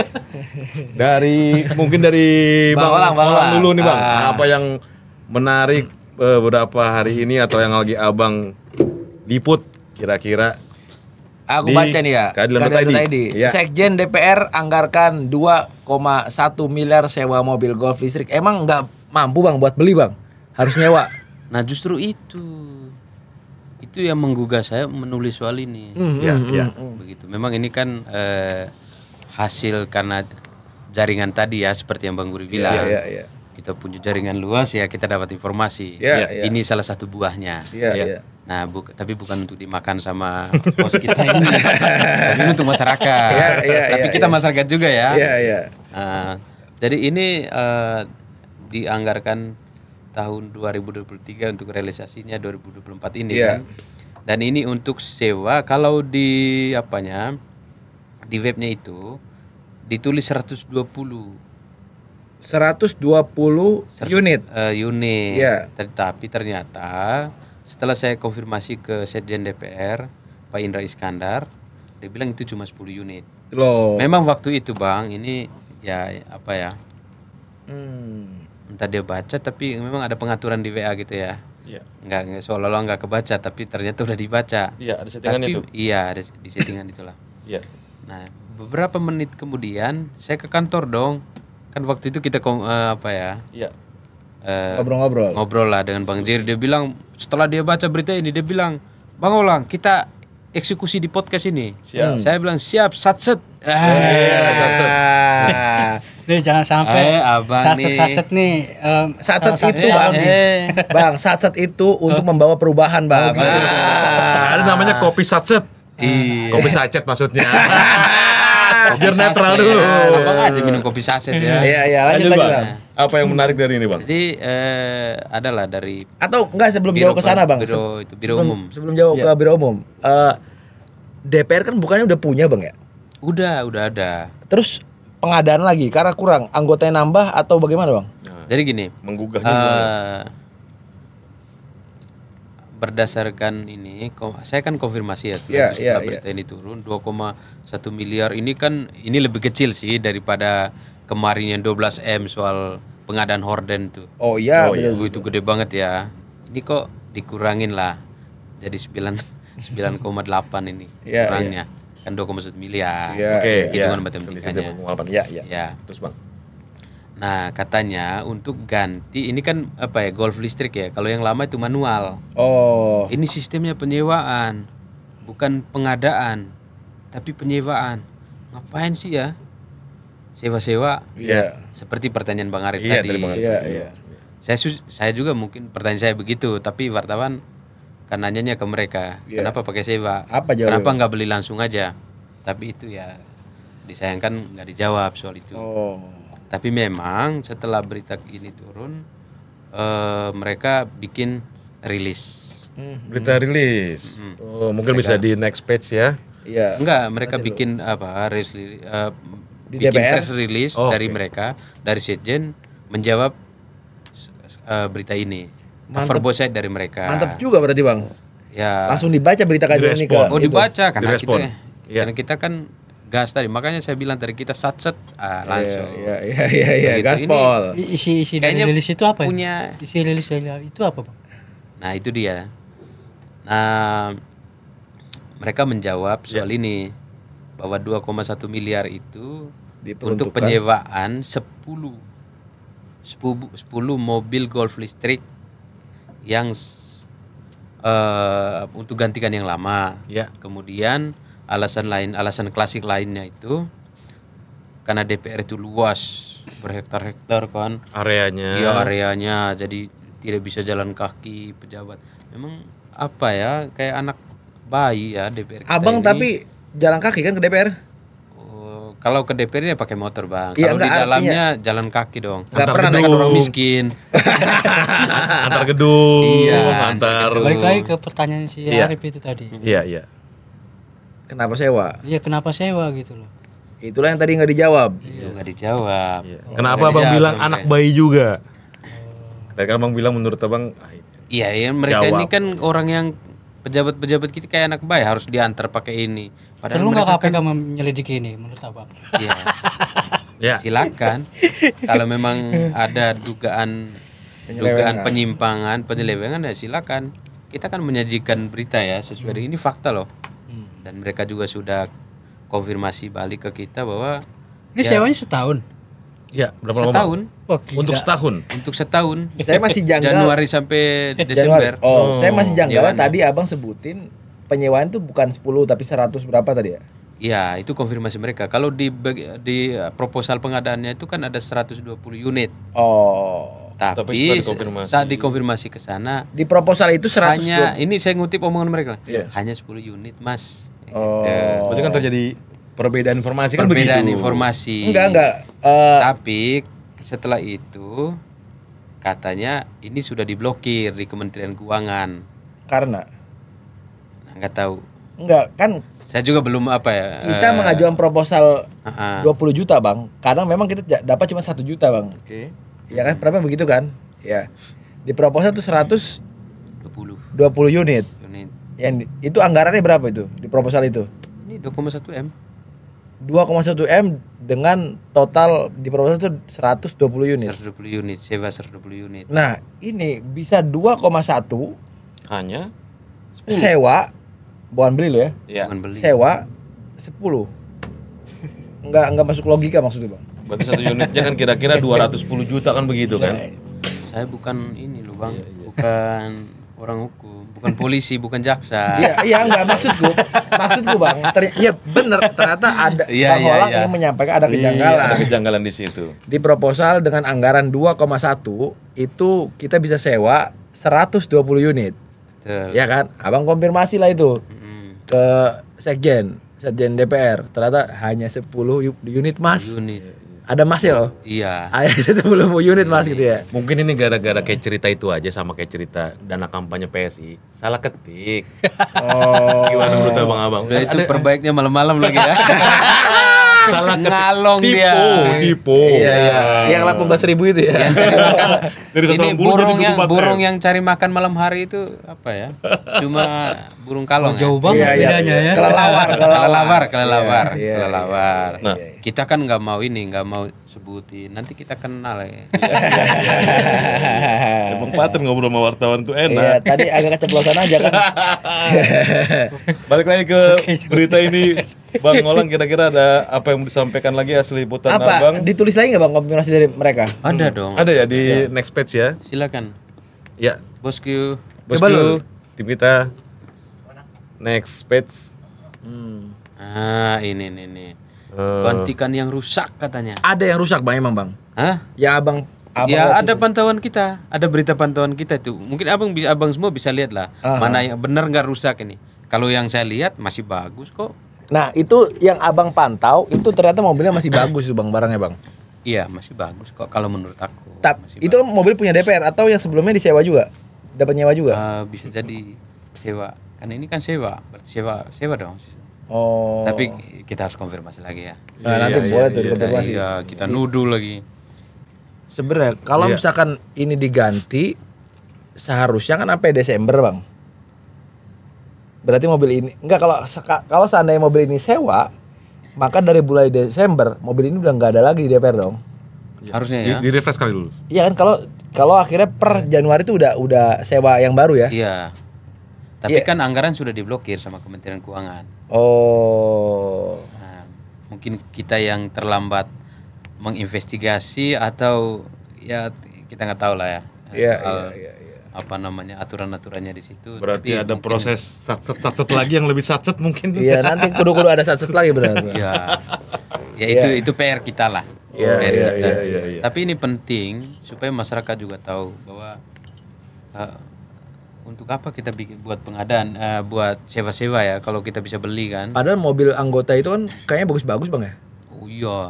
Mungkin dari Bang Olang dulu nih Bang. Apa yang menarik beberapa hari ini atau yang lagi Abang liput kira-kira? Aku Di baca nih ya. keadilan.id. Ya. Sekjen DPR anggarkan 2,1 miliar sewa mobil golf listrik. Emang nggak mampu Bang buat beli Bang? Harus nyewa. Nah justru itu yang menggugah saya menulis soal ini. Iya. Begitu. Memang ini kan hasil karena jaringan tadi ya, seperti yang Bang Guri bilang. Iya. Kita punya jaringan luas ya, kita dapat informasi. Iya. Ini salah satu buahnya. Iya. Nah, tapi bukan untuk dimakan sama bos kita ini. Tapi ini untuk masyarakat. Tapi kita masyarakat juga ya. Iya. Nah, jadi ini dianggarkan tahun 2023 untuk realisasinya 2024 ini kan. Dan ini untuk sewa, kalau di di webnya itu ditulis 120 unit. unit. Iya. Tetapi ternyata setelah saya konfirmasi ke Sekjen DPR Pak Indra Iskandar, dia bilang itu cuma 10 unit. Loh. Memang waktu itu Bang, ini ya entah dia baca, tapi memang ada pengaturan di WA gitu ya. Iya. Enggak seolah-olah enggak kebaca, tapi ternyata udah dibaca. Iya, ada settingannya Tapi tuh. iya, ada di settingan itulah. Iya. Nah, beberapa menit kemudian saya ke kantor dong. Kan waktu itu kita Iya. Ngobrol-ngobrol. ngobrol lah dengan Bang Jir. Dia bilang setelah dia baca berita ini, dia bilang, Bang Olang, kita eksekusi di podcast ini. Siap. Saya bilang siap, satset. Satset. Nih jangan sampai abang satset nih. Satset salah itu satu- Bang. Bang, satset itu untuk membawa perubahan Bang. Ada namanya kopi satset. Iya. Kopi sachet maksudnya. Biar netral dulu. Abang aja minum kopi saset ya. Iya, lanjut Bang. Bang. Apa yang menarik dari ini, Bang? Jadi adalah dari Atau enggak sebelum jauh ke sana, Bang? biro umum. Sebelum jauh ke biro umum. DPR kan bukannya udah punya, Bang ya? Udah ada. Terus pengadaan lagi karena kurang, anggotanya nambah atau bagaimana, Bang? Jadi gini, Menggugahnya gimana? berdasarkan ini, saya kan konfirmasi ya setelah berita ini turun 2,1 miliar ini kan ini lebih kecil sih daripada kemarin yang 12M soal pengadaan horden tuh. Oh iya, Itu gede banget ya. Ini kok dikurangin lah jadi 9,8 ini kurangnya. Kan 2,1 miliar. Oke, hitungan matematikanya. Ya. Terus, Bang. Nah, katanya untuk ganti ini kan apa ya, golf listrik ya. Kalau yang lama itu manual. Oh. Ini sistemnya penyewaan, bukan pengadaan, tapi penyewaan. Ngapain sih ya? Sewa-sewa. Iya. Seperti pertanyaan Bang Arif Iya, tadi. dari Bang Arif. Iya. Saya juga mungkin pertanyaan saya begitu, tapi wartawan kan nanyanya ke mereka, kenapa pakai sewa? Apa jawabnya? Kenapa nggak beli langsung aja? Tapi itu ya disayangkan nggak dijawab soal itu. Oh. Tapi memang setelah berita ini turun, mereka bikin rilis. Berita rilis. Oh, mungkin bisa di next page ya. Iya. Enggak, mereka bikin apa? Di Bikin DPR? press release dari mereka, dari Sekjen menjawab berita ini. Cover both side dari mereka. Mantap juga berarti, Bang. Ya. Langsung dibaca berita kajian ini Direspon. Oh, dibaca karena Direspon. karena kita kan gas tadi, makanya saya bilang tadi kita satset langsung. Iya, Begitu. gaspol. Isi dari Kayaknya rilis itu apa? punya- Isi rilis itu apa, Bang? Nah, itu dia. Nah, mereka menjawab soal ini bahwa 2,1 miliar itu untuk penyewaan 10 mobil golf listrik yang untuk gantikan yang lama. Ya. Kemudian alasan klasik lainnya itu karena DPR itu luas, berhektar-hektar kan. Areanya. Iya, areanya, jadi tidak bisa jalan kaki pejabat. Memang apa ya, kayak anak bayi ya DPR kita Abang ini. tapi jalan kaki kan ke DPR? Kalau ke DPR ya pakai motor, Bang. Iya, Kalau di enggak, dalamnya jalan kaki dong. Nggak Antar pernah gedung. naik Kan orang miskin. Antar gedung, Iya, antar. Balik lagi ke pertanyaan si Iya. Arif itu tadi. Iya. Kenapa sewa? Iya, kenapa sewa gitu loh? Itulah yang tadi nggak dijawab. Itu nggak dijawab. Kenapa Nggak Abang dijawab bilang sama anak mereka. bayi juga? Tadi kan Abang bilang menurut Abang Iya, ya, mereka Jawab. ini kan orang yang pejabat-pejabat kita kayak anak bayi, harus diantar pakai ini. Perlu nggak mereka KPK menyelidiki ini menurut Abang? Iya. ya. Silakan. Kalau memang ada dugaan penyimpangan, penyelewengan ya silakan. Kita kan menyajikan berita ya sesuai dengan ini fakta loh. Dan mereka juga sudah konfirmasi balik ke kita bahwa Ini sewanya setahun. Ya, berapa lama? setahun. Wah, gila. Untuk setahun. Untuk setahun. Saya masih janggal. Januari sampai Desember. Januari. Oh, saya masih janggal. Penyewaan. Tadi Abang sebutin penyewaan itu bukan 10 tapi 100 berapa tadi ya? Ya, itu konfirmasi mereka. Kalau di proposal pengadaannya itu kan ada 120 unit. Oh. Tapi setelah dikonfirmasi. saat dikonfirmasi ke sana Di proposal itu 100 hanya ini saya ngutip omongan mereka. Iya. Hanya 10 unit, Mas. Oh. Berarti kan terjadi perbedaan informasi kan Perbedaan begitu. informasi. Enggak. Tapi setelah itu katanya ini sudah diblokir di Kementerian Keuangan. Karena Nah, nggak tahu. enggak kan Saya juga belum apa ya. kita mengajukan proposal uh-uh. 20 juta, Bang. Kadang memang kita dapat cuma 1 juta, Bang. Oke. Ya kan, berapa begitu kan? Ya. Di proposal tuh 120 20 unit. unit. Yang itu anggarannya berapa itu di proposal itu? Ini 2,1 M. 2,1 M dengan total di proposal itu 120 unit. 120 unit, sewa 120 unit. Nah, ini bisa 2,1 Hanya sewa, bukan beli lo ya. ya. Bukan beli. Sewa 10. Enggak masuk logika maksudnya, Bang. Berarti satu unitnya kan kira-kira 210 juta kan begitu kan? Saya bukan ini loh, Bang. Bukan orang hukum, bukan polisi, bukan jaksa. Iya enggak maksudku Bang. Iya bener ternyata ada Iya, Bang iya, Holang iya. ingin menyampaikan ada Iya, kejanggalan. ada kejanggalan di situ. Di proposal dengan anggaran 2,1 itu kita bisa sewa 120 unit. Betul. Ya kan? Abang konfirmasi lah itu Mm. ke Sekjen. Sekjen DPR ternyata hanya 10 unit Mas. Unit. Ada Mas ya loh. Iya. Ada 10 unit Mas gitu ya. Mungkin ini gara-gara kayak cerita itu aja sama kayak cerita dana kampanye PSI. Salah ketik. Oh. Gimana menurut abang-abang? Udah itu perbaiknya malam-malam lagi ya. Salah ketik. Ngalong dia. Tipu. Iya iya. Yang 18.000 itu ya. Yang cari makan. Dari Ini 180 jadi 24 burung yang cari makan malam hari itu apa ya? Cuma burung kalong. Jauh ya? banget Iya, iya. bedanya ya. Kelelawar. Iya, Kelelawar. Nah. Kita kan nggak mau sebutin. Nanti kita kenal ya. Emang Paten ngobrol sama wartawan tuh Iya, enak. tadi agak keceplosan aja kan. Balik lagi ke berita ini, Bang Ngolang, kira-kira ada apa yang mau disampaikan lagi asli liputan Apa? abang? Ditulis lagi nggak Bang konfirmasi dari mereka? Ada dong. Ada ya di next page ya? Silakan. Ya, Bosku. Coba lu. bosku, tim kita. Next page. Ah, ini. Gantikan yang rusak katanya. Ada yang rusak Bang emang Bang. Hah? Ya abang Ya lihat ada situ. pantauan kita, ada berita pantauan kita itu. Mungkin abang semua bisa lihat lah, mana yang benar nggak rusak ini. Kalau yang saya lihat masih bagus kok. Nah itu yang abang pantau itu ternyata mobilnya masih bagus tuh Bang barangnya Bang. Iya masih bagus kok kalau menurut aku. Masih Itu mobil punya DPR atau yang sebelumnya disewa juga? Dapat nyewa juga? bisa jadi sewa. Kan ini kan sewa, berarti sewa dong. Oh. Tapi kita harus konfirmasi lagi ya. Nah, nanti boleh tuh dikonfirmasi. Iya, kita nuduh lagi. Sebenarnya kalau misalkan ini diganti seharusnya kan sampai Desember Bang. Berarti mobil ini enggak, kalau seandainya mobil ini sewa, maka dari bulan Desember mobil ini udah nggak ada lagi di DPR dong. Harusnya ya. Di refresh kali dulu. Iya kan, kalau akhirnya per Januari itu udah sewa yang baru ya. Iya. Tapi kan anggaran sudah diblokir sama Kementerian Keuangan. Oh. Nah, mungkin kita yang terlambat menginvestigasi atau ya kita nggak tahu lah ya soal apa namanya aturan-aturannya di situ. Berarti Tapi ada mungkin- proses satset lagi yang lebih satset mungkin. Iya, nanti kudu ada satset lagi benar. Ya, itu PR kita lah. Iya, PR iya, kita. iya. Tapi ini penting supaya masyarakat juga tahu bahwa untuk apa kita buat pengadaan, buat sewa-sewa ya kalau kita bisa beli kan. Padahal mobil anggota itu kan kayaknya bagus-bagus Bang ya. Oh iya.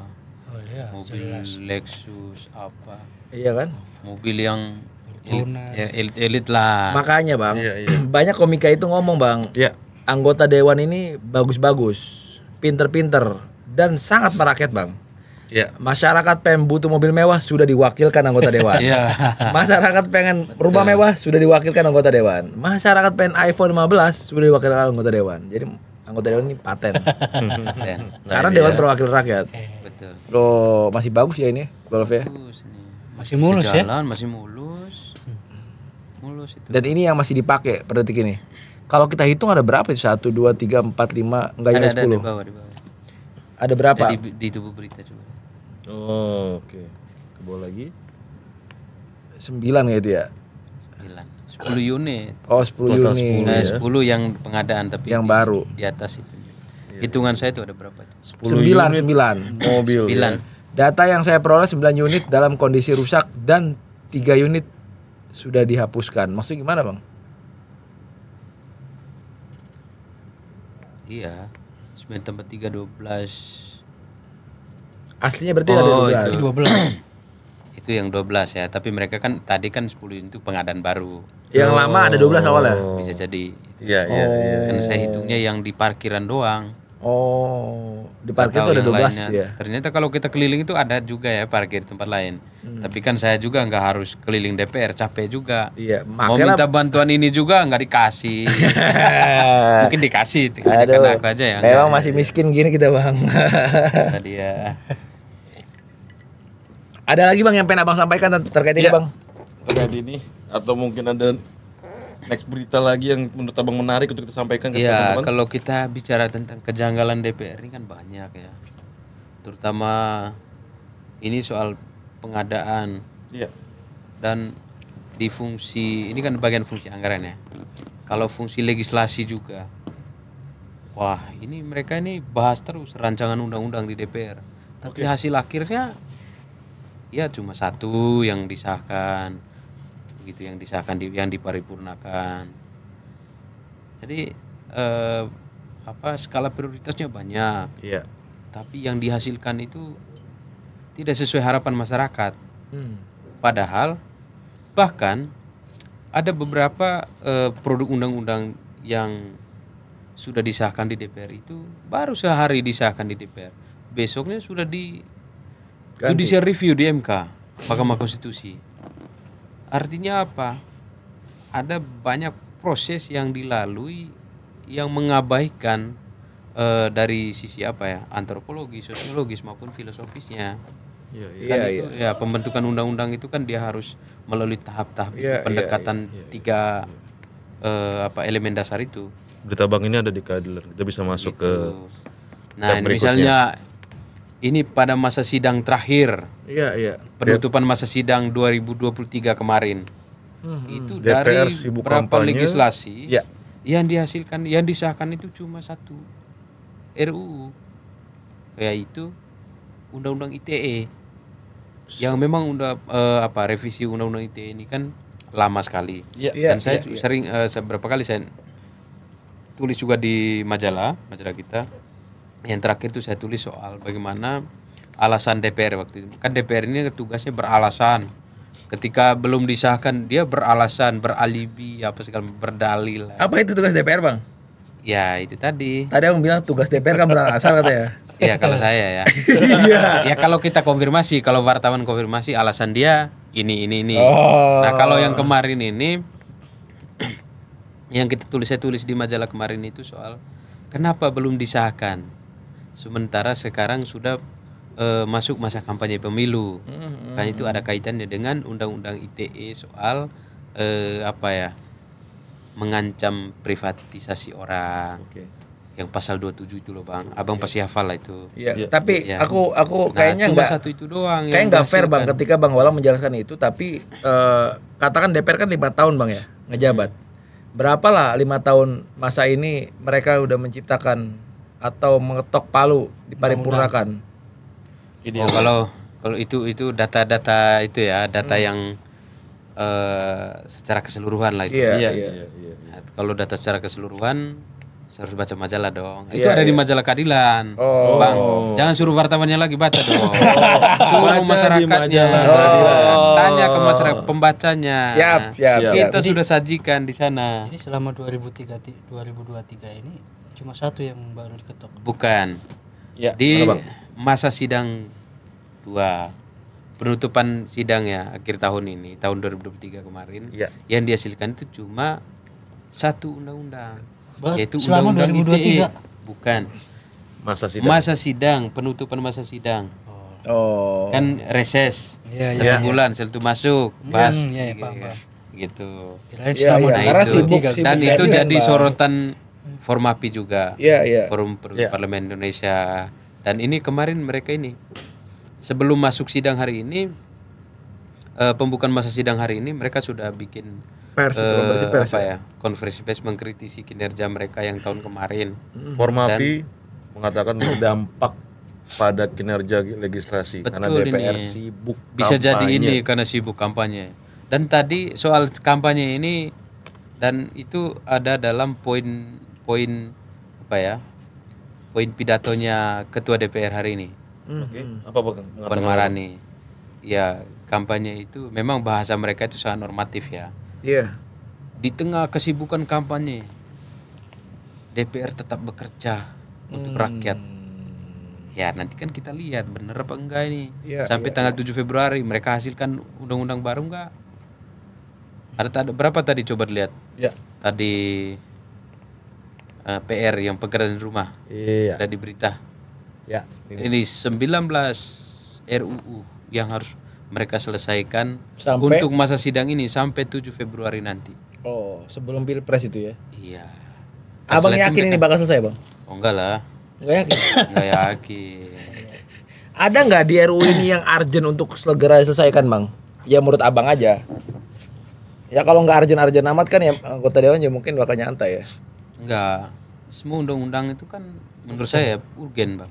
Oh iya, Mobil Lexus apa? Iya kan? Mobil yang Fortuner. elit lah. Makanya Bang, Iya, iya. banyak komika itu ngomong Bang, Iya. anggota dewan ini bagus-bagus, pinter-pinter dan sangat merakyat Bang. Iya. Masyarakat pengen butuh mobil mewah sudah diwakilkan anggota dewan. Iya. Masyarakat pengen rumah mewah sudah diwakilkan anggota dewan. Masyarakat pengen iPhone 15 sudah diwakilkan anggota dewan. Jadi anggota dewan ini paten. Dan, Karena dewan perwakilan rakyat. betul. Oh, masih bagus ya ini Golf ya. Bagus nih. Masih mulus ya. Jalan masih mulus. Mulus itu. Dan ini yang masih dipakai per detik ini. Kalau kita hitung ada berapa itu? 1, 2, 3, 4, 5, enggak nyampe Ada di 10. bawah. Ada berapa? Ada di tubuh berita coba. Oh, oke. Ke bawah lagi. 9 kayak itu ya. 10 unit. Oh, 10 Total unit. 10 yang pengadaan tapi Yang baru. di atas itu. Hitungan saya itu ada berapa itu? 9. Mobil. 9. Data yang saya peroleh 9 unit dalam kondisi rusak dan 3 unit sudah dihapuskan. Maksudnya gimana, Bang? Iya. 9 tambah 3 12. Aslinya berarti ada 12. itu. 12. Itu yang 12 ya, tapi mereka kan tadi kan 10 itu pengadaan baru. Yang lama ada 12 awalnya. Bisa jadi. Iya, iya, iya. Kan saya hitungnya yang di parkiran doang. Oh, di Nggak parkir tahu itu ada yang 12 lainnya. tuh ya. Ternyata kalau kita keliling itu ada juga ya parkir tempat lain. Tapi kan saya juga nggak harus keliling DPR, capek juga. Iya, Mau makanya minta bantuan ini juga nggak dikasih. Mungkin dikasih, tinggal Aduh, dikenak aja ya. memang masih miskin gini kita, Bang. Nah, dia. Ada lagi Bang yang pengen Abang sampaikan terkait ini, Iya. Bang? Terkait ini atau mungkin ada next berita lagi yang menurut Abang menarik untuk kita sampaikan ke Iya, teman-teman? kalau kita bicara tentang kejanggalan DPR ini kan banyak ya. Terutama ini soal pengadaan Iya. dan di fungsi ini kan bagian fungsi anggaran ya. Kalau fungsi legislasi juga. Wah, ini mereka ini bahas terus rancangan undang-undang di DPR. Tapi hasil akhirnya ya cuma satu yang disahkan. Begitu yang disahkan yang diparipurnakan. Jadi skala prioritasnya banyak. Iya. Tapi yang dihasilkan itu tidak sesuai harapan masyarakat. Padahal bahkan ada beberapa produk undang-undang yang sudah disahkan di DPR itu baru sehari disahkan di DPR, besoknya sudah di judicial review di MK, Mahkamah Konstitusi. Artinya apa? Ada banyak proses yang dilalui yang mengabaikan dari sisi antropologi, sosiologis maupun filosofisnya. Itu ya pembentukan undang-undang itu kan dia harus melalui tahap-tahap pendekatan tiga elemen dasar itu. Berita Bang ini ada di keadilan. Kita bisa masuk ke Nah, ini misalnya ini pada masa sidang terakhir. Penutupan masa sidang 2023 kemarin. Itu DPR dari sibuk berapa kampanye. legislasi yang dihasilkan, yang disahkan itu cuma satu RUU, yaitu Undang-Undang ITE. Yang memang revisi Undang-Undang ITE ini kan lama sekali. Dan saya sering beberapa kali saya tulis juga di majalah kita. Yang terakhir itu saya tulis soal bagaimana alasan DPR waktu itu. Kan DPR ini tugasnya beralasan. Ketika belum disahkan dia beralasan, beralibi, segala berdalil. Apa itu tugas DPR, Bang? Ya itu tadi. Tadi Abang bilang tugas DPR kan beralasan katanya. Iya kalau saya ya. Ya kalau kita konfirmasi, kalau wartawan konfirmasi alasan dia ini. Nah kalau yang kemarin ini yang saya tulis di majalah kemarin itu soal kenapa belum disahkan sementara sekarang sudah masuk masa kampanye pemilu. Kan itu ada kaitannya dengan Undang-Undang ITE soal mengancam privatisasi orang. Yang pasal 27 itu loh Bang. Abang pasti hafal lah itu. Tapi aku kayaknya cuma enggak satu itu doang. Kayak enggak fair Bang ketika Bang Walang menjelaskan itu, tapi katakan DPR kan 5 tahun Bang ya ngejabat. Berapalah 5 tahun masa ini mereka udah menciptakan atau mengetok palu diparipurnakan. Kalau itu data-data itu ya, data yang secara keseluruhan lah itu. Nah, kalau data secara keseluruhan saya harus baca majalah dong. Itu ada di majalah keadilan. Bang, jangan suruh wartawannya lagi baca dong. Suruh masyarakatnya. Tanya ke masyarakat pembacanya. Siap. Kita sudah sajikan di sana. Ini selama 2023 ini cuma satu yang baru diketok. Bukan. Di masa sidang 2 penutupan sidang ya akhir tahun ini, tahun 2023 kemarin, yang dihasilkan itu cuma satu undang-undang. Yaitu Undang-Undang ITE. Bukan. Masa sidang, penutupan masa sidang. Kan reses. 1 bulan setelah itu masuk, bahas. Gitu. Karena sibuk dan itu jadi sorotan Formapi juga. Forum Parlemen Indonesia. Dan ini kemarin mereka ini sebelum masuk sidang hari ini, pembukaan masa sidang hari ini mereka sudah bikin konferensi pers mengkritisi kinerja mereka yang tahun kemarin. Formapi mengatakan berdampak pada kinerja legislasi karena DPR sibuk bisa kampanye. Jadi ini karena sibuk kampanye. Dan tadi soal kampanye ini, dan itu ada dalam poin pidatonya Ketua DPR hari ini. Apa Bang? Puan Maharani. Ya, kampanye itu memang bahasa mereka itu sangat normatif ya. Di tengah kesibukan kampanye, DPR tetap bekerja untuk rakyat. Ya, nanti kan kita lihat bener apa enggak ini. Sampai tanggal 7 Februari mereka hasilkan undang-undang baru enggak? Ada berapa tadi coba lihat? Tadi PR yang pekerjaan rumah. Ada di berita. Ini 19 RUU yang harus mereka selesaikan untuk masa sidang ini sampai 7 Februari nanti. Sebelum Pilpres itu ya? Iya. Abang yakin ini bakal selesai Bang? Enggak lah. Enggak yakin? Enggak yakin. Ada nggak di RUU ini yang urgent untuk segera diselesaikan Bang? Ya menurut Abang aja. Ya kalau nggak urgent amat kan ya anggota dewan ya mungkin bakal nyantai ya. Enggak. Semua undang-undang itu kan menurut saya urgen Bang.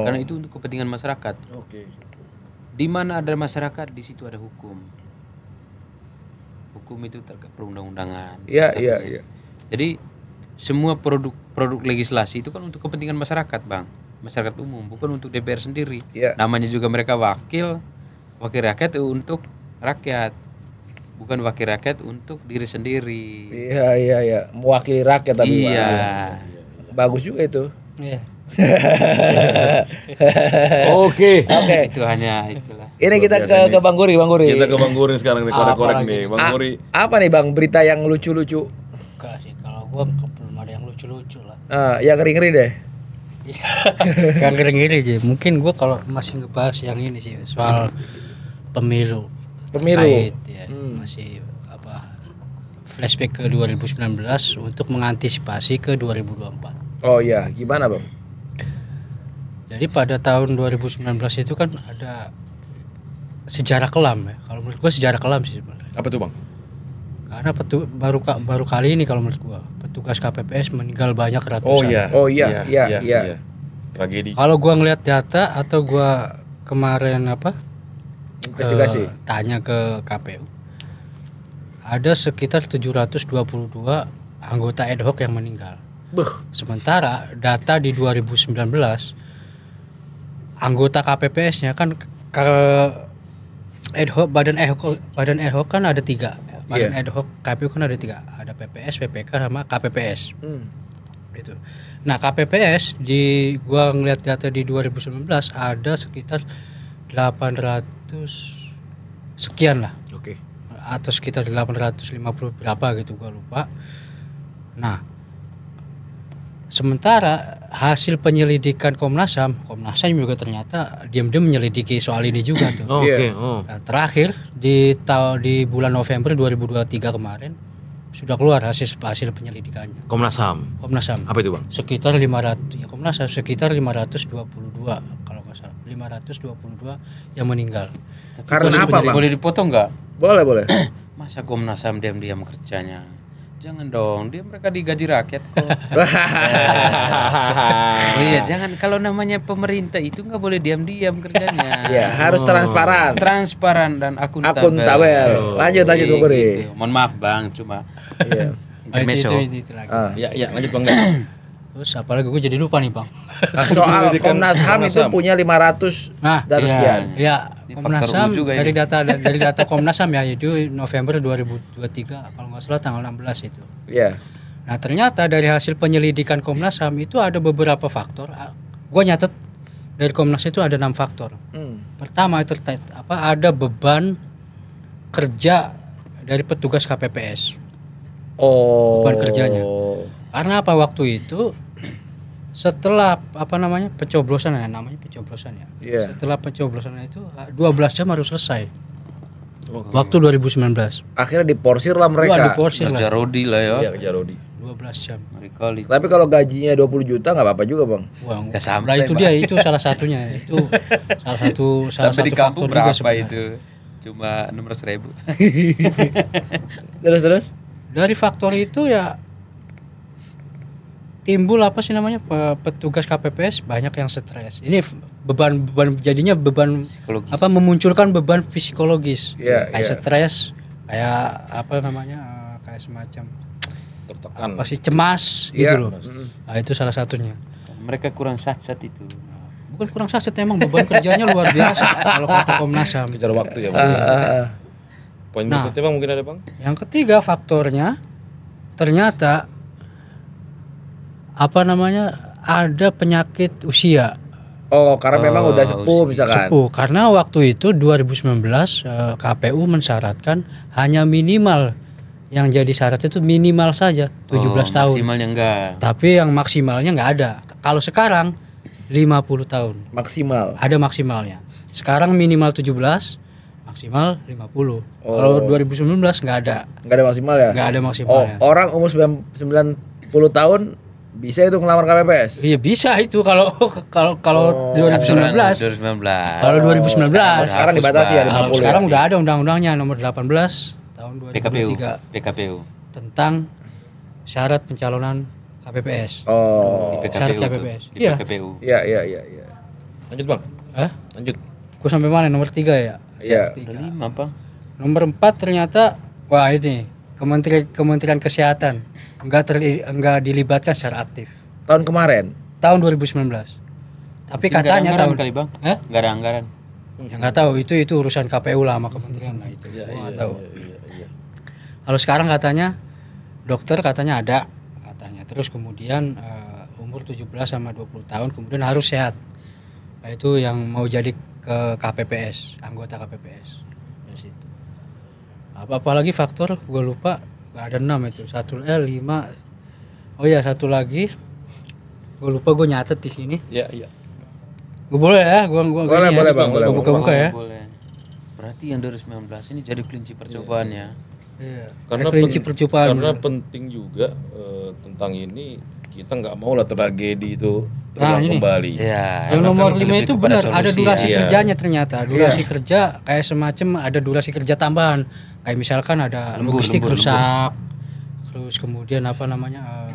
Karena itu untuk kepentingan masyarakat. Di mana ada masyarakat, di situ ada hukum. Hukum itu terkait perundang-undangan. Iya. Jadi semua produk legislasi itu kan untuk kepentingan masyarakat, Bang. Masyarakat umum, bukan untuk DPR sendiri. Iya. Namanya juga mereka wakil rakyat untuk rakyat. Bukan wakil rakyat untuk diri sendiri. Iya. Mewakili rakyat tapi. Iya. Bagus juga itu. Iya. Oke. Itu hanya itulah. Ini kita ke Bang Guri. Kita ke Bang Guri sekarang nih, korek-korek nih. Bang Guri. Apa nih Bang berita yang lucu-lucu? Enggak sih, kalau gua belum ada yang lucu-lucu lah. Yang ngeri-ngeri deh. Kan ngeri aja. Mungkin gua kalau masih ngebahas yang ini sih soal pemilu. Terkait, ya, masih flashback ke 2019 untuk mengantisipasi ke 2024. Oh iya, gimana Bang? Jadi pada tahun 2019 itu kan ada sejarah kelam ya. Kalau menurut gua sejarah kelam sih sebenarnya. Apa tuh Bang? Karena baru kali ini kalau menurut gua petugas KPPS meninggal banyak ratusan. Oh iya. Tragedi. Kalau gua ngelihat data atau gua kemarin Investigasi. Tanya ke KPU. Ada sekitar 722 anggota ad hoc yang meninggal. Sementara data di 2019 anggota KPPS-nya kan badan ad hoc kan ada 3. Badan ad hoc KPU kan ada 3. Ada PPS, PPK sama KPPS. Gitu. Nah, KPPS gua ngeliat data di 2019 ada sekitar 800 sekian lah. Oke. Atau sekitar 850 berapa gitu gua lupa. Nah, sementara hasil penyelidikan Komnas HAM juga ternyata diam-diam menyelidiki soal ini juga tuh. Nah, terakhir di bulan November 2023 kemarin sudah keluar hasil penyelidikannya. Komnas HAM. Apa itu Bang? Sekitar 500 ya, Komnas HAM sekitar 522 kalau nggak salah. 522 yang meninggal. Karena apa Bang? Boleh dipotong nggak? Boleh. Masa Komnas HAM diam-diam kerjanya? Jangan dong, mereka digaji rakyat kok. Oh iya, jangan, kalau namanya pemerintah itu nggak boleh diam-diam kerjanya. Iya, harus transparan dan akuntabel. Lanjut Bang Guri. Mohon maaf Bang, cuma intermezzo. Itu lagi. Ya, lanjut Bang. Terus apalagi gue jadi lupa nih Bang. Soal Komnas HAM itu punya 500 dan sekian. Iya, Komnas HAM dari data Komnas HAM ya itu November 2023 kalau nggak salah tanggal 16 itu. Iya. Nah, ternyata dari hasil penyelidikan Komnas HAM itu ada beberapa faktor. Gue nyatet dari Komnas itu ada 6 faktor. Pertama itu ada beban kerja dari petugas KPPS. Beban kerjanya. Karena apa waktu itu setelah pencoblosan ya. Yeah. Setelah pencoblosan itu 12 jam harus selesai. Waktu 2019. Akhirnya diporsir lah mereka. Kerja Rodi lah ya. Iya, kerja Rodi. 12 jam. Kali. Tapi kalau gajinya 20 juta nggak apa-apa juga Bang. Wah, itu salah satunya. Itu salah satu di kampung faktor berapa juga itu? Cuma 600.000. Terus? Dari faktor itu ya timbul petugas KPPS banyak yang stres. Ini beban jadinya beban psikologis. Memunculkan beban psikologis. Kayak stres, kayak kayak semacam tertekan. Cemas gitu loh. Nah, itu salah satunya. Mereka kurang sat-sat itu. Bukan kurang sat, emang beban kerjanya luar biasa kalau kata Komnas HAM. Kejar waktu ya Bang. Poin berikutnya Bang mungkin ada Bang? Yang ketiga faktornya ternyata ada penyakit usia. Oh, karena memang udah sepuh misalkan. Sepuh, karena waktu itu 2019 KPU mensyaratkan hanya minimal yang jadi syarat itu minimal saja 17 tahun. Maksimalnya enggak. Tapi yang maksimalnya enggak ada. Kalau sekarang 50 tahun. Maksimal. Ada maksimalnya. Sekarang minimal 17, maksimal 50. Kalau 2019 enggak ada. Enggak ada maksimal ya? Enggak ada maksimalnya. Orang umur 90 tahun bisa itu ngelamar KPPS? Iya bisa itu kalau 2019. Kalau 2019 sekarang dibatasi ya 50. Sekarang udah ada undang-undangnya nomor 18 tahun 2023 PKPU tentang syarat pencalonan KPPS. Syarat KPPS. Iya. PKPU. Iya. Lanjut Bang. Lanjut. Gua sampai mana? Nomor 3 ya? Iya. 5 Bang. Nomor 4 ternyata wah ini Kementerian Kesehatan enggak dilibatkan secara aktif. Tahun kemarin. Tahun 2019. Tapi katanya tahun kali bang, nggak ada anggaran. Ya nggak tahu, itu urusan KPU lah sama kementerian lah itu. Gua nggak tahu. Kalau sekarang katanya dokter katanya ada katanya. Terus kemudian umur 17 sama 20 tahun kemudian harus sehat. Nah, itu yang mau jadi ke KPPS, anggota KPPS. Dari situ. Apalagi faktor gue lupa, ada 6 itu. 5. Oh ya, satu lagi gue lupa, gue nyatet di sini. Iya, iya. Gue boleh ya, gue boleh Bang, boleh. Buka-buka ya. Boleh. Berarti yang 2019 ini jadi kelinci percobaannya. Iya. Karena kelinci percobaan. karena penting juga tentang ini, kita nggak mau lah tragedi itu terulang kembali. Ya, Yang nomor 5 lebih itu kepada benar ada solusi durasi ya. kerjanya ternyata. Durasi kerja kayak semacam ada durasi kerja tambahan. Kayak misalkan ada logistik rusak. Terus kemudian apa namanya?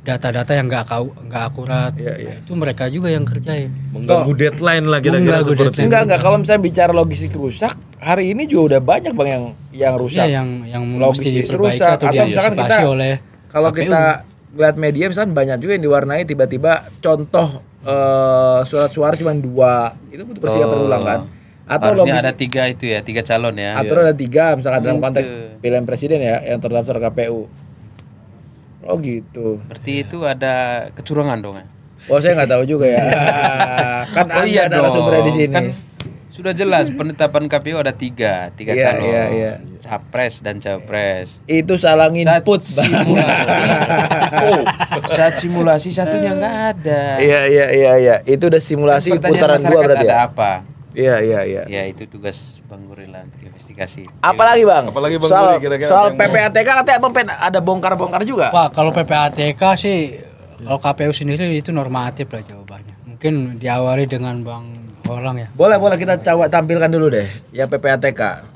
Data-data yang nggak akurat. Nah, itu mereka juga yang kerjain. Mengganggu deadline lah kira-kira Mengganggu seperti itu. Enggak, kalau misalnya bicara logistik rusak, hari ini juga udah banyak Bang yang rusak. Ya, yang mesti Logistik diperbaiki rusak, atau atau misalkan diantisipasi kita- oleh Kalau KPU. kita lihat media misalkan banyak juga yang diwarnai tiba-tiba contoh surat suara cuma 2, itu butuh persiapan ulang kan. Atau Harusnya logistik ada 3 itu ya, 3 calon ya. atau ada 3 misalkan dalam konteks pilihan presiden ya yang terdaftar KPU. Oh gitu. Berarti itu ada kecurangan dong ya. Oh saya nggak tahu juga ya. Kan Oh iya ada dong. narasumbernya di sini. Kan sudah jelas penetapan KPU ada 3 Iya, calon. iya. Capres dan Cawapres. Itu salah Saat input. simulasi, saat simulasi satunya nggak ada. Iya. Itu udah simulasi Pertanyaan putaran 2 masyarakat berarti ada ya. apa? Iya. Ya itu tugas Bang Gurila untuk investigasi. Apalagi Bang? Apalagi Bang soal, Guri kira-kira soal apa yang PPATK katanya Abang ada bongkar-bongkar juga. Pak, kalau PPATK sih, kalau KPU sendiri itu normatif lah jawabannya. Mungkin diawali dengan Bang Holang ya. Boleh kita coba tampilkan dulu deh ya PPATK.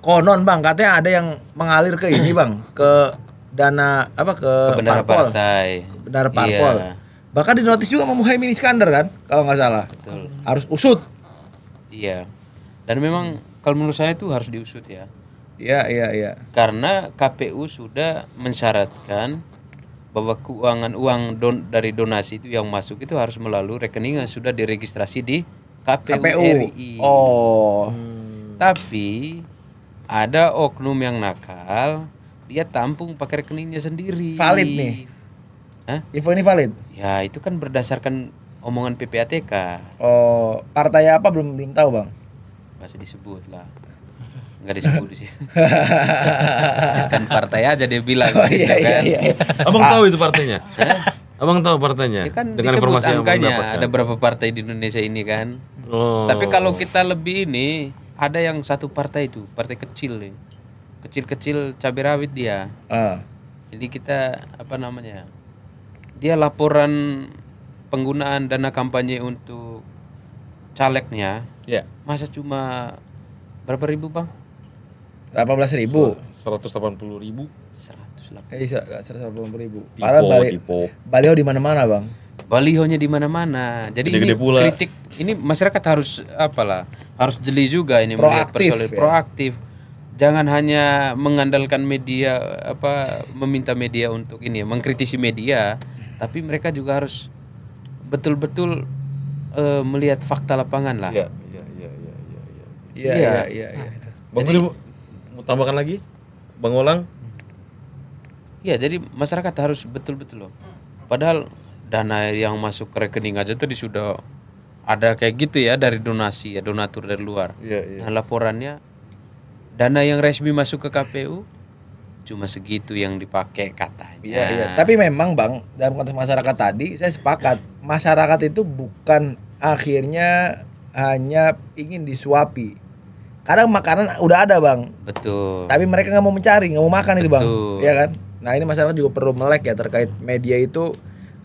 Konon Bang katanya ada yang mengalir ke ini Bang, ke dana apa ke Bendara parpol. partai. Bendara parpol. Iya, Bahkan dinotis juga sama Muhaimin Iskandar kan kalau nggak salah. betul. Harus usut. Iya. Dan memang kalau menurut saya itu harus diusut ya. Iya. Karena KPU sudah mensyaratkan bahwa keuangan dari donasi itu yang masuk itu harus melalui rekening yang sudah diregistrasi di KPU, RI. Oh. Tapi ada oknum yang nakal, dia tampung pakai rekeningnya sendiri. Valid nih. Hah? Info ini valid. Ya itu kan berdasarkan omongan PPATK. Oh, partai apa belum tahu Bang. Masih disebut lah. Enggak disebut di situ. Kan partai aja dia bilang gitu kan. Iya. Abang tahu itu partainya? Abang tahu partainya? Ya kan Dengan disebut informasi yang Abang angkanya dapatkan. ada berapa partai di Indonesia ini kan. Oh. Tapi kalau kita lebih ini ada yang satu partai itu, partai kecil nih. Kecil-kecil cabai rawit dia. Jadi kita apa namanya? Dia laporan penggunaan dana kampanye untuk calegnya. Ya. Masa cuma berapa ribu, Bang? 18.000. 180.000. 108. 180.000. Padahal Tipo. baliho di mana-mana Bang. Balihonya di mana-mana. Jadi Gede-gede ini pula. kritik ini masyarakat harus apalah, harus jeli juga ini melihat Proaktif, persoalan ya. proaktif. Jangan hanya mengandalkan media meminta media untuk ini mengkritisi media, tapi mereka juga harus betul-betul melihat fakta lapangan lah. Iya. Iya. Bang Guri mau tambahkan lagi? Bang Olang? Iya, jadi masyarakat harus betul-betul loh. Padahal dana yang masuk ke rekening aja tadi sudah ada kayak gitu ya dari donasi ya, donatur dari luar. Iya. Nah, laporannya dana yang resmi masuk ke KPU cuma segitu yang dipakai katanya. Iya. Tapi memang Bang, dalam konteks masyarakat tadi saya sepakat, masyarakat itu bukan akhirnya hanya ingin disuapi. Kadang makanan udah ada Bang, Betul. tapi mereka nggak mau mencari, nggak mau makan itu Bang, Betul. ya kan? Nah ini masyarakat juga perlu melek ya terkait media itu,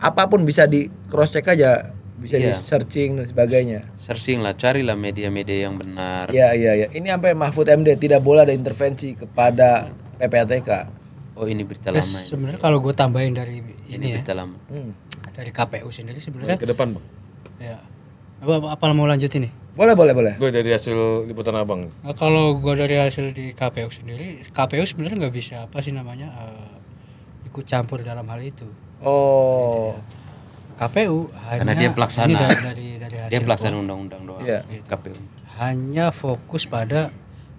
apapun bisa di cross check aja, bisa di Iya. searching dan sebagainya. Searching lah, carilah media-media yang benar. Iya. Ini sampai Mahfud MD tidak boleh ada intervensi kepada PPATK. Oh, ini berita Terus lama ini. sebenarnya kalau gue tambahin dari Ini ini ya, berita lama. dari KPU sendiri sebenarnya Ke depan, Bang. ya. Apa mau lanjut ini? Boleh. Gue dari hasil liputan abang. Nah, kalau gua dari hasil di KPU sendiri, KPU sebenarnya nggak bisa ikut campur dalam hal itu. Oh. KPU Karena hanya dia pelaksana. ini dari hasil Dia pelaksana undang-undang doang. Iya. KPU. hanya fokus pada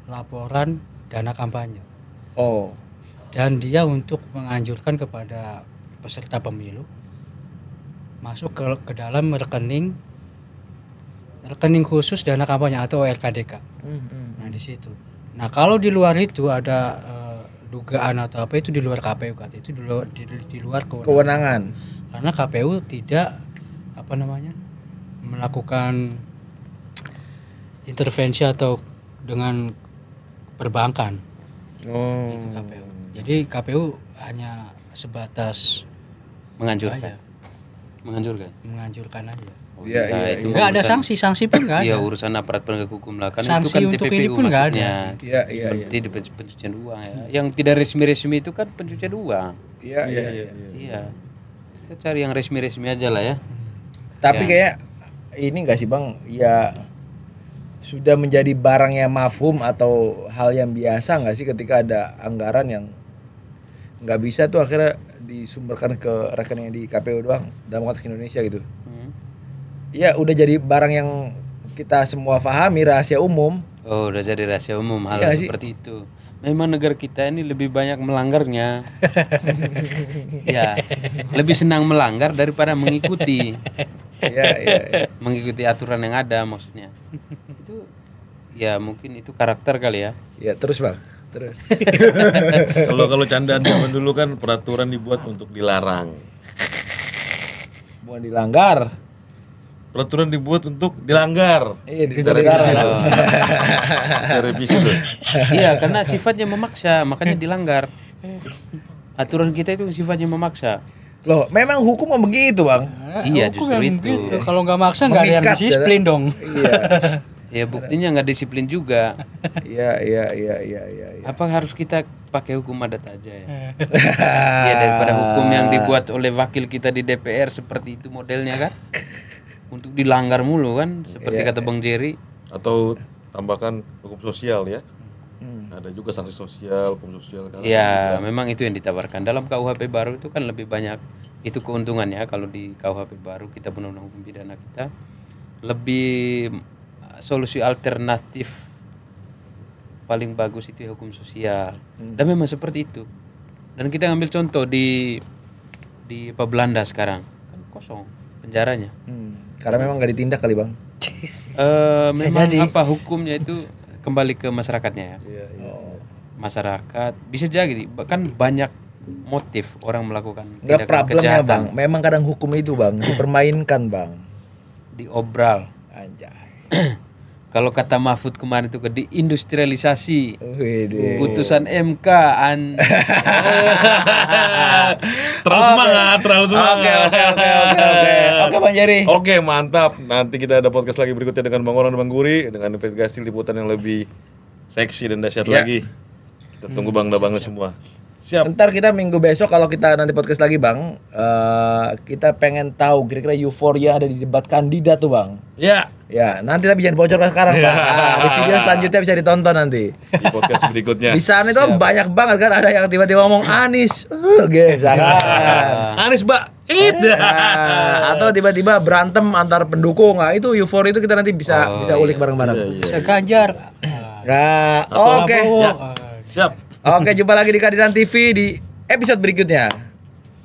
laporan dana kampanye. Oh. Dan dia untuk menganjurkan kepada peserta pemilu masuk ke dalam rekening khusus dana kampanye atau RKDK. Nah di situ. Nah kalau di luar itu ada dugaan atau apa itu di luar KPU kan, itu di luar Kewenangan. Karena KPU tidak melakukan intervensi atau dengan perbankan. Itu KPU. Jadi KPU hanya sebatas Menganjurkan. menganjurkan aja. Iya. Itu Enggak ada sanksi pun enggak Iya ada. urusan aparat penegak hukum lah kan Sanksi itu kan untuk TPPU ini pun nggak ada. maksudnya. Iya. Berarti di pencucian uang ya. Yang tidak resmi-resmi itu kan pencucian uang. Iya. Iya. Kita cari yang resmi-resmi aja lah ya. Tapi kayak ini enggak sih Bang, ya sudah menjadi barang yang mafhum atau hal yang biasa enggak sih ketika ada anggaran yang nggak bisa tuh akhirnya disumberkan ke rekening di KPU doang dalam konteks Indonesia gitu. Ya udah jadi barang yang kita semua pahami, rahasia umum. Oh, udah jadi rahasia umum hal Iya sih. seperti itu. Memang negara kita ini lebih banyak melanggarnya. Ya, lebih senang melanggar daripada mengikuti. Iya. Mengikuti aturan yang ada maksudnya. Itu ya mungkin itu karakter kali ya. Ya terus Bang, terus. Kalau candaan zaman dulu kan peraturan dibuat untuk dilarang. Mau dilanggar. Peraturan dibuat untuk dilanggar. Iya, Kita revisi tuh. Kita revisi tuh. Iya, karena sifatnya memaksa, makanya dilanggar. Aturan kita itu sifatnya memaksa. Loh, memang hukum mah begitu, Bang. Iya, Hukum justru yang itu. begitu. Kalau nggak maksa nggak ada yang Mengikat, disiplin dong. Iya. Ya buktinya nggak disiplin juga. Iya. Apa harus kita pakai hukum adat aja ya? Ya daripada hukum yang dibuat oleh wakil kita di DPR seperti itu modelnya kan? Untuk dilanggar mulu kan, seperti kata Bang Jerry. Atau tambahkan hukum sosial ya. Ada juga sanksi sosial, hukum sosial kan. Ya, memang itu yang ditawarkan dalam KUHP baru itu kan lebih banyak itu keuntungannya. Kalau di KUHP baru kita undang-undang hukum pidana kita lebih solusi alternatif paling bagus itu ya hukum sosial. Dan memang seperti itu. Dan kita ngambil contoh di Belanda sekarang kan kosong penjaranya. Karena memang nggak ditindak kali, Bang. Memang apa hukumnya itu kembali ke masyarakatnya ya. Masyarakat bisa jadi kan banyak motif orang melakukan Nggak tindakan problemnya, kejahatan. Bang. Memang kadang hukum itu, Bang, dipermainkan, Bang. Diobral. Anjay. Kalau kata Mahfud kemarin itu diindustrialisasi. Wih, Putusan MK Terlalu semangat. Oke, Bang Jerry. Oke, mantap. Nanti kita ada podcast lagi berikutnya dengan Bang Orang dan Bang Guri dengan investigasi liputan yang lebih seksi dan dahsyat lagi. Kita tunggu Bang Dabangnya semua. Siap. Ntar kita minggu besok kalau kita nanti podcast lagi, Bang, kita pengen tahu kira-kira euforia ada di debat kandidat tuh, Bang. Ya. Ya, nanti tapi jangan bocor sekarang, Bang. Di video selanjutnya bisa ditonton nanti. Di podcast berikutnya. Di sana itu banyak banget kan, ada yang tiba-tiba ngomong Anies, misalkan. Anies, Mbak. Atau tiba-tiba berantem antar pendukung. Nah, itu euforia itu kita nanti bisa ulik bareng-bareng. Bisa Ganjar. Nah, Atau oke. Siap. Oke, jumpa lagi di Kadidan TV di episode berikutnya.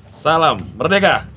Salam merdeka.